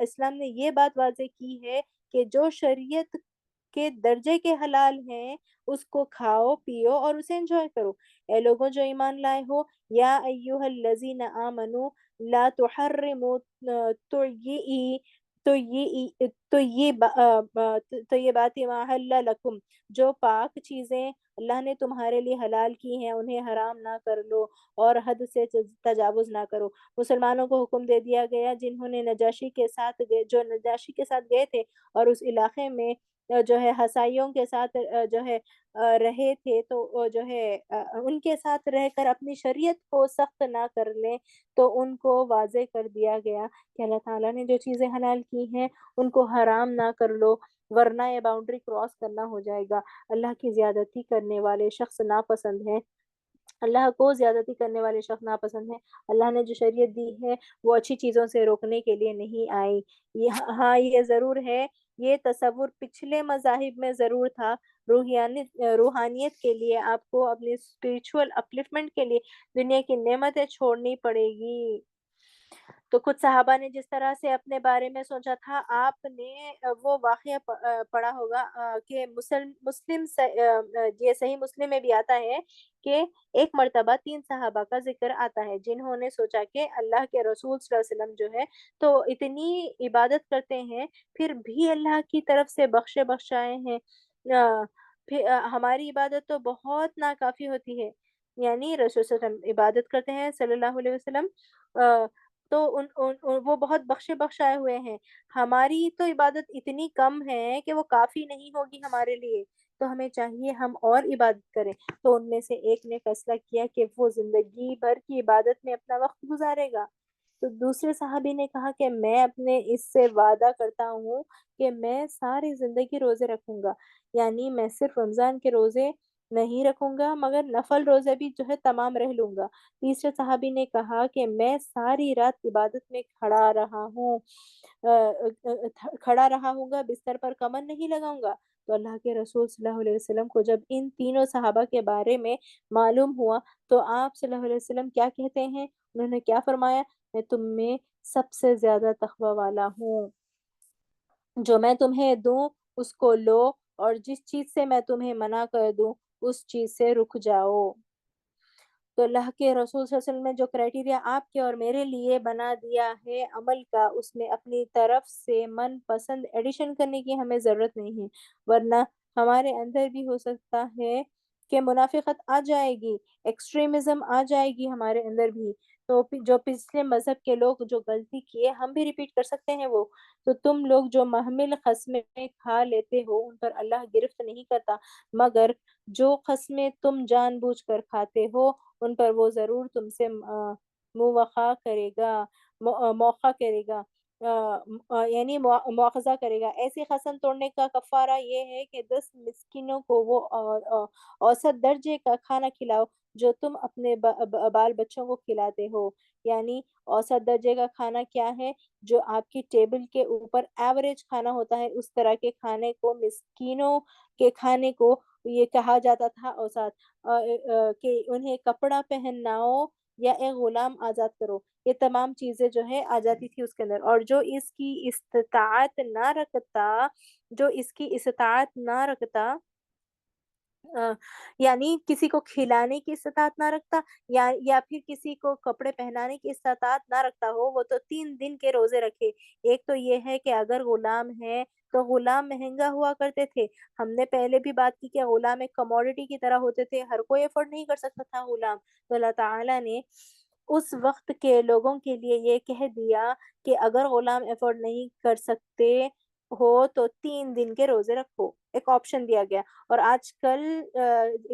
اسلام نے یہ بات واضح کی ہے کہ جو شریعت کے درجے کے حلال ہیں اس کو کھاؤ پیو اور اسے انجوائے کرو۔ اے لوگوں جو ایمان لائے ہو، یا ایہا الذین آمنو لا تحرموا طیئی طیبات ما حل لکم، جو پاک چیزیں اللہ نے تمہارے لیے حلال کی ہیں انہیں حرام نہ کر لو، اور حد سے تجاوز نہ کرو۔ مسلمانوں کو حکم دے دیا گیا جنہوں نے جو نجاشی کے ساتھ گئے تھے اور اس علاقے میں جو ہے ہسائیوں کے ساتھ جو ہے رہے تھے، تو جو ہے ان کے ساتھ رہ کر اپنی شریعت کو سخت نہ کر لیں، تو ان کو واضح کر دیا گیا کہ اللہ تعالیٰ نے جو چیزیں حلال کی ہیں ان کو حرام نہ کر لو، ورنہ یہ باؤنڈری کراس کرنا ہو جائے گا۔ اللہ کی زیادتی کرنے والے شخص ناپسند ہیں، اللہ کو زیادتی کرنے والے شخص ناپسند ہیں۔ اللہ نے جو شریعت دی ہے وہ اچھی چیزوں سے روکنے کے لیے نہیں آئی۔ ہاں یہ ضرور ہے، یہ تصور پچھلے مذاہب میں ضرور تھا، روحانیت کے لیے آپ کو اپنی اسپریچول اپلفمنٹ کے لیے دنیا کی نعمتیں چھوڑنی پڑے گی۔ تو کچھ صحابہ نے جس طرح سے اپنے بارے میں سوچا تھا، آپ نے وہ واقعہ پڑھا ہوگا کہ یہ صحیح مسلم میں بھی آتا ہے کہ ایک مرتبہ 3 صحابہ کا ذکر آتا ہے جنہوں نے سوچا کہ اللہ کے رسول صلی اللہ علیہ وسلم جو ہے تو اتنی عبادت کرتے ہیں پھر بھی اللہ کی طرف سے بخشائے ہیں، پھر ہماری عبادت تو بہت ناکافی ہوتی ہے، یعنی رسول صلی اللہ علیہ وسلم عبادت کرتے ہیں صلی اللہ علیہ وسلم، تو وہ بہت بخشائے ہوئے ہیں، ہماری تو عبادت اتنی کم ہے کہ وہ کافی نہیں ہوگی ہمارے لیے، تو ہمیں چاہیے ہم اور عبادت کریں۔ تو ان میں سے ایک نے فیصلہ کیا کہ وہ زندگی بھر کی عبادت میں اپنا وقت گزارے گا۔ تو دوسرے صحابی نے کہا کہ میں اپنے اس سے وعدہ کرتا ہوں کہ میں ساری زندگی روزے رکھوں گا، یعنی میں صرف رمضان کے روزے نہیں رکھوں گا مگر نفل روزے بھی جو ہے تمام رہ لوں گا۔ تیسرے صحابی نے کہا کہ میں ساری رات عبادت میں کھڑا رہا ہوں، کھڑا رہا ہوں گا، بستر پر کمر نہیں لگاؤں گا۔ تو اللہ کے رسول صلی اللہ علیہ وسلم کو جب ان تینوں صحابہ کے بارے میں معلوم ہوا تو آپ صلی اللہ علیہ وسلم کیا کہتے ہیں؟ انہوں نے کیا فرمایا؟ میں تم میں سب سے زیادہ تقوی والا ہوں، جو میں تمہیں دوں اس کو لو، اور جس چیز سے میں تمہیں منع کر دوں اس چیز سے رک جاؤ۔ تو اللہ کے رسول صلی اللہ علیہ وسلم نے جو کرائٹیریا آپ کے اور میرے لیے بنا دیا ہے عمل کا، اس میں اپنی طرف سے من پسند ایڈیشن کرنے کی ہمیں ضرورت نہیں ہے، ورنہ ہمارے اندر بھی ہو سکتا ہے کہ منافقت آ جائے گی، ایکسٹریمزم آ جائے گی ہمارے اندر بھی۔ تو جو پچھلے مذہب کے لوگ جو غلطی کیے ہم بھی ریپیٹ کر سکتے ہیں وہ۔ تو تم لوگ جو محمل قسمیں کھا لیتے ہو ان پر اللہ گرفت نہیں کرتا، مگر جو قسمیں تم جان بوجھ کر کھاتے ہو ان پر وہ ضرور تم سے مواخا کرے گا، موقع کرے گا، یعنی مواخذہ کرے گا۔ ایسی قسم توڑنے کا کفارہ یہ ہے کہ 10 مسکینوں کو وہ اوسط درجے کا کھانا کھلاؤ جو تم اپنے بال بچوں کو کھلاتے ہو۔ یعنی اوسط درجے کا کھانا کیا ہے؟ جو آپ کی ٹیبل کے اوپر ایوریج کھانا ہوتا ہے اس طرح کے کھانے کو، مسکینوں کے کھانے کو یہ کہا جاتا تھا اوسط۔ کہ انہیں کپڑا پہناؤ یا ایک غلام آزاد کرو، یہ تمام چیزیں جو ہے آ جاتی تھی اس کے اندر۔ اور جو اس کی استطاعت نہ رکھتا، جو اس کی استطاعت نہ رکھتا، یعنی کسی کو کھلانے کی استطاعت نہ رکھتا یا پھر کسی کو کپڑے پہنانے کی استطاعت نہ رکھتا ہو، وہ تو 3 دن کے روزے رکھے۔ ایک تو یہ ہے کہ اگر غلام ہے تو غلام مہنگا ہوا کرتے تھے، ہم نے پہلے بھی بات کی کہ غلام ایک کموڈٹی کی طرح ہوتے تھے، ہر کوئی افورڈ نہیں کر سکتا تھا غلام۔ تو اللہ تعالیٰ نے اس وقت کے لوگوں کے لیے یہ کہہ دیا کہ اگر غلام افورڈ نہیں کر سکتے ہو تو 3 دن کے روزے رکھو، ایک آپشن دیا گیا۔ اور آج کل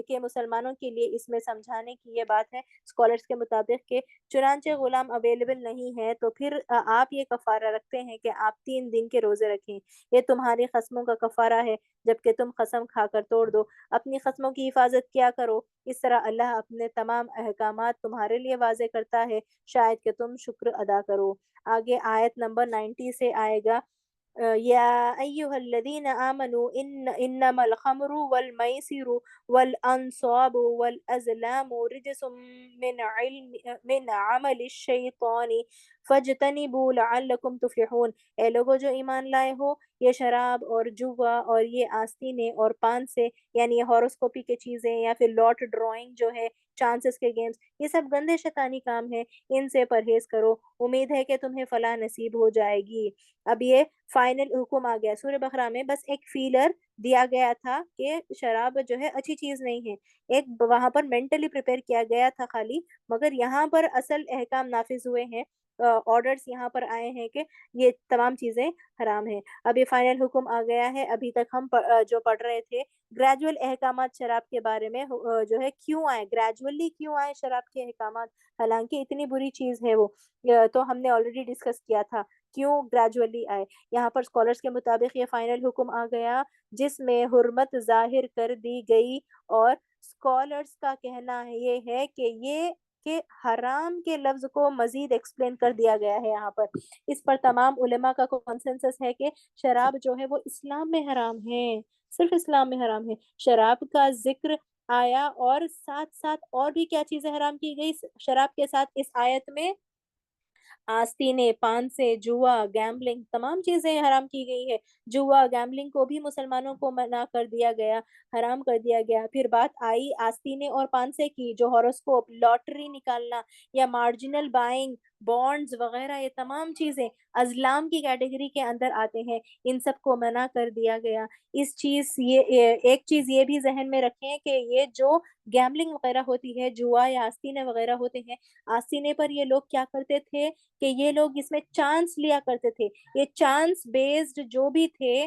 کے مسلمانوں کے لیے اس میں سمجھانے کی یہ بات ہے اسکالرس کے مطابق کہ چنانچہ غلام اویلیبل نہیں ہے تو پھر آپ یہ کفارہ رکھتے ہیں کہ آپ 3 دن کے روزے رکھیں، یہ تمہاری قسموں کا کفارہ ہے جبکہ تم قسم کھا کر توڑ دو، اپنی قسموں کی حفاظت کیا کرو، اس طرح اللہ اپنے تمام احکامات تمہارے لیے واضح کرتا ہے، شاید کہ تم شکر ادا کرو۔ آگے آیت نمبر 90 سے آئے گا، يا أيها الذين آمنوا إنما الخمر والميسر والأنصاب والأزلام رجس من عمل الشيطان فاجتنبوا لعلكم تفلحون۔ اے لوگو جو ایمان لائے ہو، یہ شراب اور جوا اور یہ آستینیں اور پان سے، یعنی یہ ہاروسکوپی کی چیزیں یا پھر لاٹ ڈرائنگ جو ہے، چانسز کے گیمز، یہ سب گندے شیطانی کام ہیں، ان سے پرہیز کرو، امید ہے کہ تمہیں فلاح نصیب ہو جائے گی۔ اب یہ فائنل حکم آ گیا سورہ بقرہ میں، بس ایک فیلر دیا گیا تھا کہ شراب جو ہے اچھی چیز نہیں ہے، ایک وہاں پر مینٹلی پریپئر کیا گیا تھا خالی، مگر یہاں پر اصل احکام نافذ ہوئے ہیں، آرڈرز یہاں پر آئے ہیں کہ یہ تمام چیزیں حرام ہیں۔ اب یہ فائنل حکم آ گیا ہے۔ ابھی تک ہم جو پڑھ رہے تھے گریجول احکامات شراب کے بارے میں، جو ہے کیوں آئے، گریجولی کیوں آئے شراب کے احکامات، حالانکہ اتنی بری چیز ہے وہ، تو ہم نے آلریڈی ڈسکس کیا تھا کیوں گریجولی آئے۔ یہاں پر اسکالرس کے مطابق یہ فائنل حکم آ گیا جس میں حرمت ظاہر کر دی گئی، اور اسکالرس کا کہنا یہ ہے کہ یہ کہ حرام کے لفظ کو مزید ایکسپلین کر دیا گیا ہے یہاں پر۔ اس پر تمام علماء کا کنسنسس ہے کہ شراب جو ہے وہ اسلام میں حرام ہے، صرف اسلام میں حرام ہے۔ شراب کا ذکر آیا اور ساتھ ساتھ اور بھی کیا چیزیں حرام کی گئی شراب کے ساتھ اس آیت میں؟ آستینے، پان سے، جوا، گیمبلنگ، تمام چیزیں حرام کی گئی ہے۔ جوا، گیمبلنگ کو بھی مسلمانوں کو منع کر دیا گیا، حرام کر دیا گیا۔ پھر بات آئی آستینے اور پان سے کی، جو ہاروسکوپ، لاٹری نکالنا یا مارجنل بائنگ، بانڈز وغیرہ، یہ تمام چیزیں ازلام کی کیٹیگری کے اندر آتے ہیں، ان سب کو منع کر دیا گیا۔ ایک چیز یہ بھی ذہن میں رکھیں کہ یہ جو گیمبلنگ وغیرہ ہوتی ہے، جوا یا آستینے وغیرہ ہوتے ہیں، آستینے پر یہ لوگ کیا کرتے تھے کہ یہ لوگ اس میں چانس لیا کرتے تھے، یہ چانس بیسڈ جو بھی تھے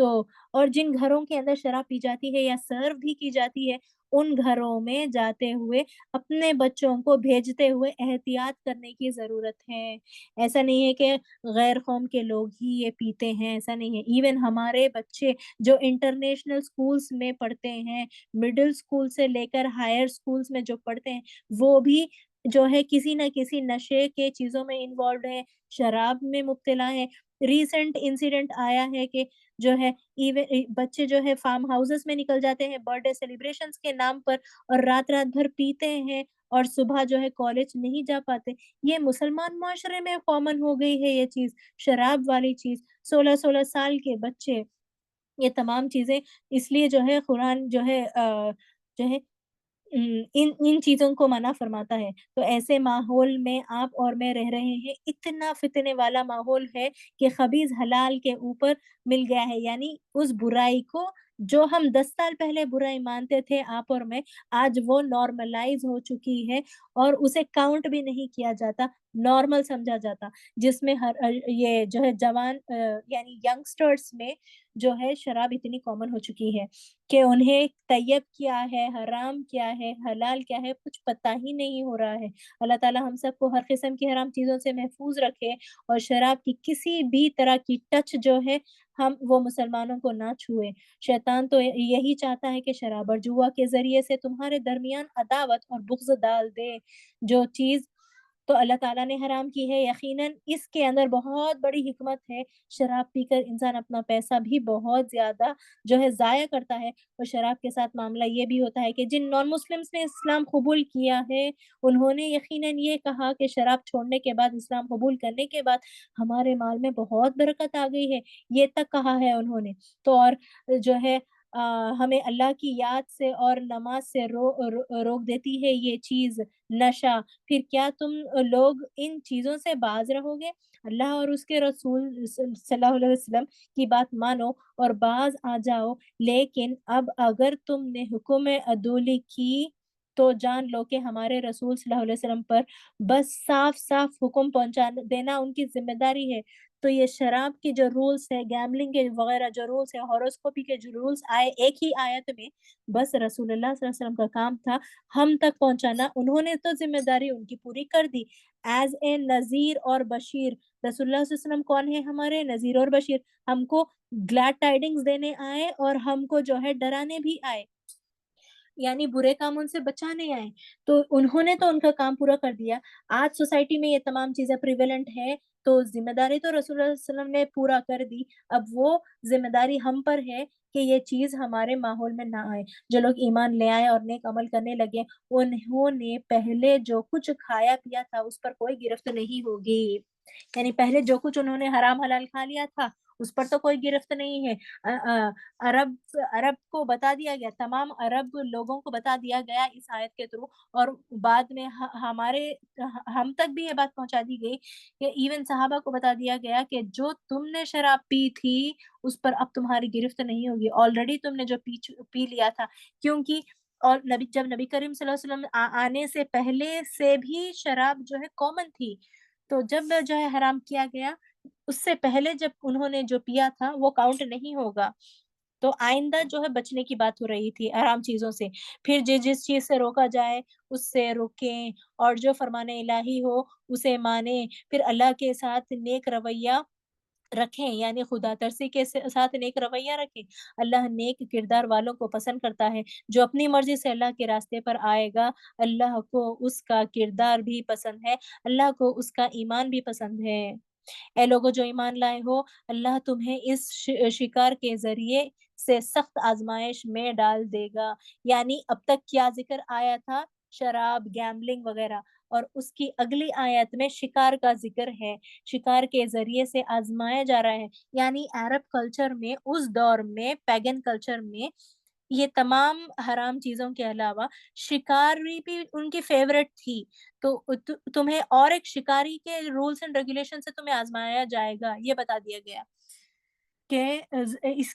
تو اور جن گھروں کے اندر شراب پی جاتی ہے یا سرو بھی کی جاتی ہے، ان گھروں میں جاتے ہوئے اپنے بچوں کو بھیجتے ہوئے احتیاط کرنے کی ضرورت ہے۔ ایسا نہیں ہے کہ غیر قوم کے لوگ ہی یہ پیتے ہیں، ایسا نہیں ہے۔ ایون ہمارے بچے جو انٹرنیشنل اسکولس میں پڑھتے ہیں، مڈل اسکول سے لے کر ہائر اسکولس میں جو پڑھتے ہیں، وہ بھی جو ہے کسی نہ کسی نشے کے چیزوں میں انوالوڈ ہے، شراب میں مبتلا ہے۔ ریسنٹ انسیڈنٹ آیا ہے کہ جو ہے بچے جو ہے فارم ہاؤسز میں نکل جاتے ہیں برتھ ڈے سیلیبریشنز کے نام پر، اور رات رات بھر پیتے ہیں اور صبح جو ہے کالج نہیں جا پاتے۔ یہ مسلمان معاشرے میں کامن ہو گئی ہے یہ چیز، شراب والی چیز۔ 16 کے بچے یہ تمام چیزیں اس لیے جو ہے قرآن جو ہے جو ہے ان چیزوں کو منع فرماتا ہے۔ تو ایسے ماحول میں آپ اور میں رہ رہے ہیں، اتنا فتنے والا ماحول ہے کہ خبیث حلال کے اوپر مل گیا ہے، یعنی اس برائی کو جو ہم 10 سال پہلے برائی مانتے تھے آپ اور میں، آج وہ نارملائز ہو چکی ہے اور اسے کاؤنٹ بھی نہیں کیا جاتا، نارمل سمجھا جاتا، جس میں یہ جو ہے جوان یعنی ینگسٹرز میں جو ہے شراب اتنی کامن ہو چکی ہے کہ انہیں طیب کیا ہے، حرام کیا ہے، حلال کیا ہے، کچھ پتہ ہی نہیں ہو رہا ہے۔ اللہ تعالی ہم سب کو ہر قسم کی حرام چیزوں سے محفوظ رکھے اور شراب کی کسی بھی طرح کی ٹچ جو ہے ہم وہ مسلمانوں کو نہ چھوئے۔ شیطان تو یہی چاہتا ہے کہ شراب اور جوا کے ذریعے سے تمہارے درمیان عداوت اور بغض ڈال دے۔ جو چیز تو اللہ تعالیٰ نے حرام کی ہے، یقیناً اس کے اندر بہت بڑی حکمت ہے۔ شراب پی کر انسان اپنا پیسہ بھی بہت زیادہ جو ہے ضائع کرتا ہے، اور شراب کے ساتھ معاملہ یہ بھی ہوتا ہے کہ جن نان مسلمس نے اسلام قبول کیا ہے، انہوں نے یقیناً یہ کہا کہ شراب چھوڑنے کے بعد، اسلام قبول کرنے کے بعد ہمارے مال میں بہت برکت آ گئی ہے، یہ تک کہا ہے انہوں نے۔ تو اور جو ہے ہمیں اللہ کی یاد سے اور نماز سے روک دیتی ہے یہ چیز، نشہ۔ پھر کیا تم لوگ ان چیزوں سے باز رہو گے؟ اللہ اور اس کے رسول صلی اللہ علیہ وسلم کی بات مانو اور باز آ جاؤ۔ لیکن اب اگر تم نے حکم عدولی کی تو جان لو کہ ہمارے رسول صلی اللہ علیہ وسلم پر بس صاف صاف حکم پہنچا دینا ان کی ذمہ داری ہے۔ تو یہ شراب کے جو رولز ہے، گیملنگ کے وغیرہ جو رولز ہے، ہاروسکوپی کے جو رولز آئے ایک ہی آیت میں، بس رسول اللہ صلی اللہ علیہ وسلم کا کام تھا ہم تک پہنچانا۔ انہوں نے تو ذمہ داری ان کی پوری کر دی ایز اے نذیر اور بشیر۔ رسول اللہ صلی اللہ علیہ وسلم کون ہے؟ ہمارے نذیر اور بشیر، ہم کو گلیڈ ٹائڈنگز دینے آئے اور ہم کو جو ہے ڈرانے بھی آئے، یعنی برے کاموں سے بچانے آئے۔ تو انہوں نے تو ان کا کام پورا کر دیا۔ آج سوسائٹی میں یہ تمام چیزیں پریویلنٹ ہے، تو ذمہ داری تو رسول اللہ صلی اللہ علیہ وسلم نے پورا کر دی، اب وہ ذمہ داری ہم پر ہے کہ یہ چیز ہمارے ماحول میں نہ آئے۔ جو لوگ ایمان لے آئے اور نیک عمل کرنے لگے، انہوں نے پہلے جو کچھ کھایا پیا تھا اس پر کوئی گرفت نہیں ہوگی، یعنی پہلے جو کچھ انہوں نے حرام حلال کھا لیا تھا اس پر تو کوئی گرفت نہیں ہے۔ عرب کو بتا دیا گیا، تمام عرب لوگوں کو بتا دیا گیا اس آیت کے تھرو، اور بعد میں ہم تک بھی یہ بات پہنچا دی گئی کہ ایون صحابہ کو بتا دیا گیا کہ جو تم نے شراب پی تھی اس پر اب تمہاری گرفت نہیں ہوگی، آلریڈی تم نے جو پی لیا تھا، کیونکہ اور جب نبی کریم صلی اللہ علیہ وسلم آنے سے پہلے سے بھی شراب جو ہے کامن تھی، تو جب جو ہے حرام کیا گیا، اس سے پہلے جب انہوں نے جو پیا تھا وہ کاؤنٹ نہیں ہوگا۔ تو آئندہ جو ہے بچنے کی بات ہو رہی تھی حرام چیزوں سے، پھر جس چیز سے روکا جائے اس سے روکیں، اور جو فرمان الہی ہو اسے مانیں، پھر اللہ کے ساتھ نیک رویہ رکھیں، یعنی خدا ترسی کے ساتھ نیک رویہ رکھیں۔ اللہ نیک کردار والوں کو پسند کرتا ہے، جو اپنی مرضی سے اللہ کے راستے پر آئے گا، اللہ کو اس کا کردار بھی پسند ہے، اللہ کو اس کا ایمان بھی پسند ہے۔ اے لوگو جو ایمان لائے ہو، اللہ تمہیں اس شکار کے ذریعے سے سخت آزمائش میں ڈال دے گا، یعنی اب تک کیا ذکر آیا تھا؟ شراب، گیمبلنگ وغیرہ، اور اس کی اگلی آیت میں شکار کا ذکر ہے، شکار کے ذریعے سے آزمایا جا رہا ہے، یعنی عرب کلچر میں اس دور میں، پیگن کلچر میں، یہ تمام حرام چیزوں کے علاوہ شکاری بھی ان کی فیوریٹ تھی، تو تمہیں اور ایک شکاری کے رولز اینڈ ریگولیشن سے تمہیں آزمایا جائے گا، یہ بتا دیا گیا۔ کہ اس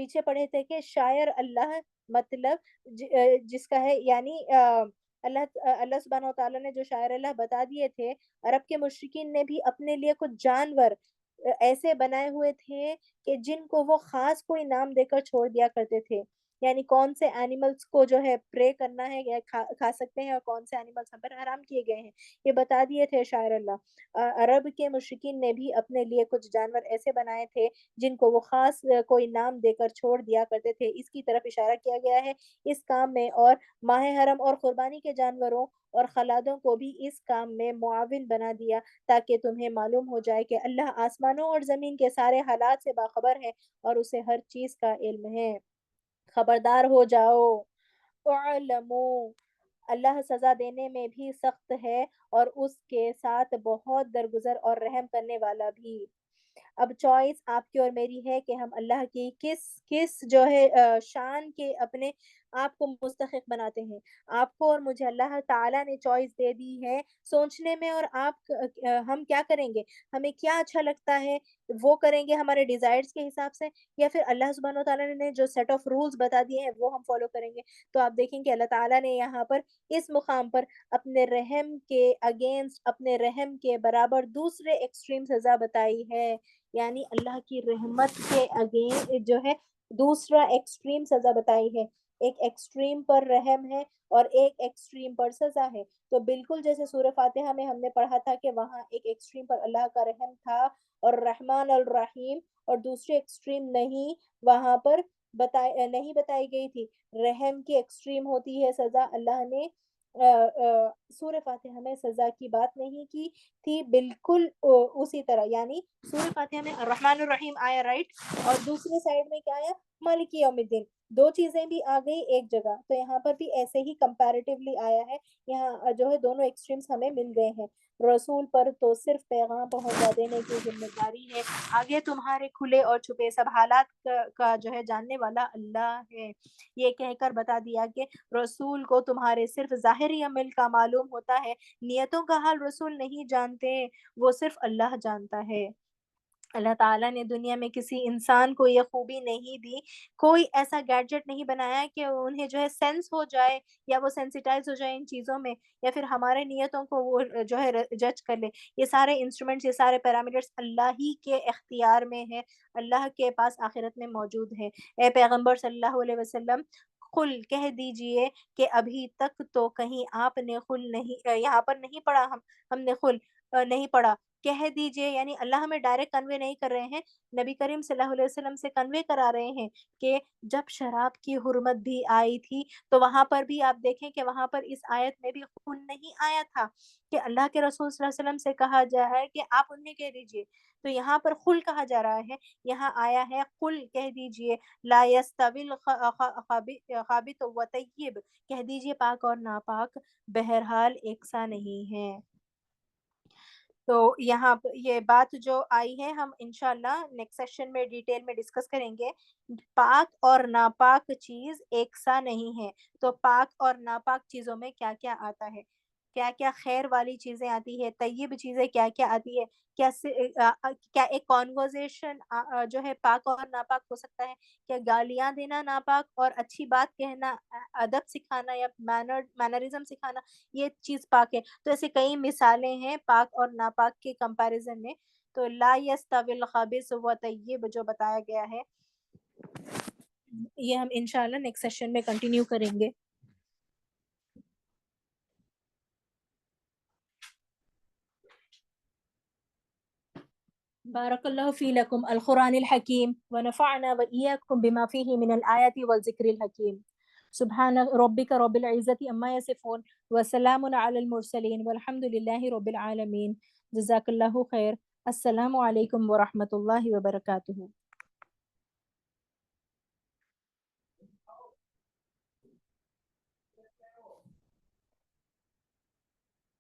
پیچھے پڑھے تھے کہ شاعر اللہ مطلب جس کا ہے یعنی اللہ سبحانہ وتعالیٰ نے جو شاعر اللہ بتا دیے تھے، عرب کے مشرکین نے بھی اپنے لیے کچھ جانور ایسے بنائے ہوئے تھے کہ جن کو وہ خاص کوئی نام دے کر چھوڑ دیا کرتے تھے، یعنی کون سے اینیملس کو جو ہے پرے کرنا ہے یا کھا سکتے ہیں اور کون سے اینیملس ہم پر حرام کیے گئے ہیں، یہ بتا دیے تھے شاعر اللہ۔ عرب کے مشرکین نے بھی اپنے لیے کچھ جانور ایسے بنائے تھے جن کو وہ خاص کوئی نام دے کر چھوڑ دیا کرتے تھے، اس کی طرف اشارہ کیا گیا ہے اس کام میں، اور ماہ حرم اور قربانی کے جانوروں اور خلادوں کو بھی اس کام میں معاون بنا دیا تاکہ تمہیں معلوم ہو جائے کہ اللہ آسمانوں اور زمین کے سارے حالات سے باخبر ہے اور اسے ہر چیز کا علم ہے۔ خبردار ہو جاؤ، اعلموا، اللہ سزا دینے میں بھی سخت ہے اور اس کے ساتھ بہت درگزر اور رحم کرنے والا بھی۔ اب چوائس آپ کی اور میری ہے کہ ہم اللہ کی کس کس جو ہے شان کے اپنے آپ کو مستحق بناتے ہیں۔ آپ کو اور مجھے اللہ تعالیٰ نے چوائس دے دی ہے سوچنے میں، اور ہم کیا کریں گے، ہمیں کیا اچھا لگتا ہے وہ کریں گے ہمارے ڈیزائرز کے حساب سے، یا پھر اللہ سبحانہ و تعالیٰ نے جو سیٹ آف رولز بتا دیے ہیں وہ ہم فالو کریں گے۔ تو آپ دیکھیں کہ اللہ تعالیٰ نے یہاں پر اس مقام پر اپنے رحم کے اگینسٹ، اپنے رحم کے برابر دوسرے ایکسٹریم سزا بتائی ہے، یعنی اللہ کی رحمت کے اگین جو ہے دوسرا ایکسٹریم سزا بتائی ہے۔ ایک ایکسٹریم پر رحم ہے اور ایک ایکسٹریم پر سزا ہے، تو بالکل جیسے سورہ فاتحہ میں ہم نے پڑھا تھا کہ وہاں ایک ایکسٹریم پر اللہ کا رحم تھا اور رحمان الرحیم، اور دوسری ایکسٹریم نہیں وہاں پر نہیں بتائی گئی تھی، رحم کی ایکسٹریم ہوتی ہے سزا۔ اللہ نے سورہ فاتحہ میں سزا کی بات نہیں کی تھی، بالکل اسی طرح، یعنی سورہ فاتحہ میں الرحمن الرحیم آیا رائٹ، اور دوسرے سائڈ میں کیا آیا، مالک یوم الدین، دو چیزیں بھی آ گئی ایک جگہ، تو یہاں پر بھی ایسے ہی کمپیریٹیولی آیا ہے، یہاں جو ہے دونوں ایکسٹریمز ہمیں مل گئے ہیں۔ رسول پر تو صرف پیغام پہنچا دینے کی ذمہ داری ہے، آگے تمہارے کھلے اور چھپے سب حالات کا جو ہے جاننے والا اللہ ہے۔ یہ کہہ کر بتا دیا کہ رسول کو تمہارے صرف ظاہری عمل کا معلوم ہوتا ہے، نیتوں کا حال رسول نہیں جانتے، وہ صرف اللہ جانتا ہے۔ اللہ تعالیٰ نے دنیا میں کسی انسان کو یہ خوبی نہیں دی، کوئی ایسا گیڈجٹ نہیں بنایا کہ انہیں جو ہے سینس ہو جائے یا وہ سینسیٹائز ہو جائے ان چیزوں میں، یا پھر ہمارے نیتوں کو وہ جو ہے جج کر لے۔ یہ سارے انسٹرومنٹس، یہ سارے پیرامیٹرز اللہ ہی کے اختیار میں ہے، اللہ کے پاس آخرت میں موجود ہے۔ اے پیغمبر صلی اللہ علیہ وسلم، قل کہہ دیجئے کہ ابھی تک تو کہیں آپ نے قل نہیں، یہاں پر نہیں پڑھا، ہم نے قل نہیں پڑھا، کہہ دیجئے، یعنی اللہ ہمیں ڈائریکٹ کنوے نہیں کر رہے ہیں، نبی کریم صلی اللہ علیہ وسلم سے کنوے کرا رہے ہیں کہ جب شراب کی حرمت بھی آئی تھی تو وہاں پر بھی آپ دیکھیں کہ وہاں پر اس آیت میں بھی قل نہیں آیا تھا کہ اللہ کے رسول صلی اللہ علیہ وسلم سے کہا جائے کہ آپ انہیں کہہ دیجئے، تو یہاں پر قل کہا جا رہا ہے، یہاں آیا ہے قل کہہ دیجئے، لا یستوی الخبیث والطیب، کہہ دیجئے پاک اور ناپاک بہرحال یکساں نہیں ہیں۔ تو یہاں یہ بات جو آئی ہے ہم انشاءاللہ نیکسٹ سیشن میں ڈیٹیل میں ڈسکس کریں گے۔ پاک اور ناپاک چیز ایک سا نہیں ہے، تو پاک اور ناپاک چیزوں میں کیا کیا آتا ہے، کیا کیا خیر والی چیزیں آتی ہے، طیب چیزیں کیا کیا آتی ہے، کیا ایک کانورزیشن جو ہے پاک اور ناپاک ہو سکتا ہے، کیا گالیاں دینا ناپاک اور اچھی بات کہنا، ادب سکھانا یا مینرزم سکھانا یہ چیز پاک ہے۔ تو ایسے کئی مثالیں ہیں پاک اور ناپاک کے کمپیریزن میں، تو لا یستوی الخبیث والطیب جو بتایا گیا ہے یہ ہم انشاءاللہ نیکسٹ سیشن میں کنٹینیو کریں گے۔ بارک اللہ فی لکم القرآن الحکیم ونفعنا وإیاکم بما فیہ من الآیات والذکر الحکیم۔ سبحان ربک رب العزة عما یصفون وسلام علی المرسلین والحمد للہ رب العالمین۔ جزاک اللہ خیر۔ السلام علیکم ورحمۃ اللہ وبرکاتہ۔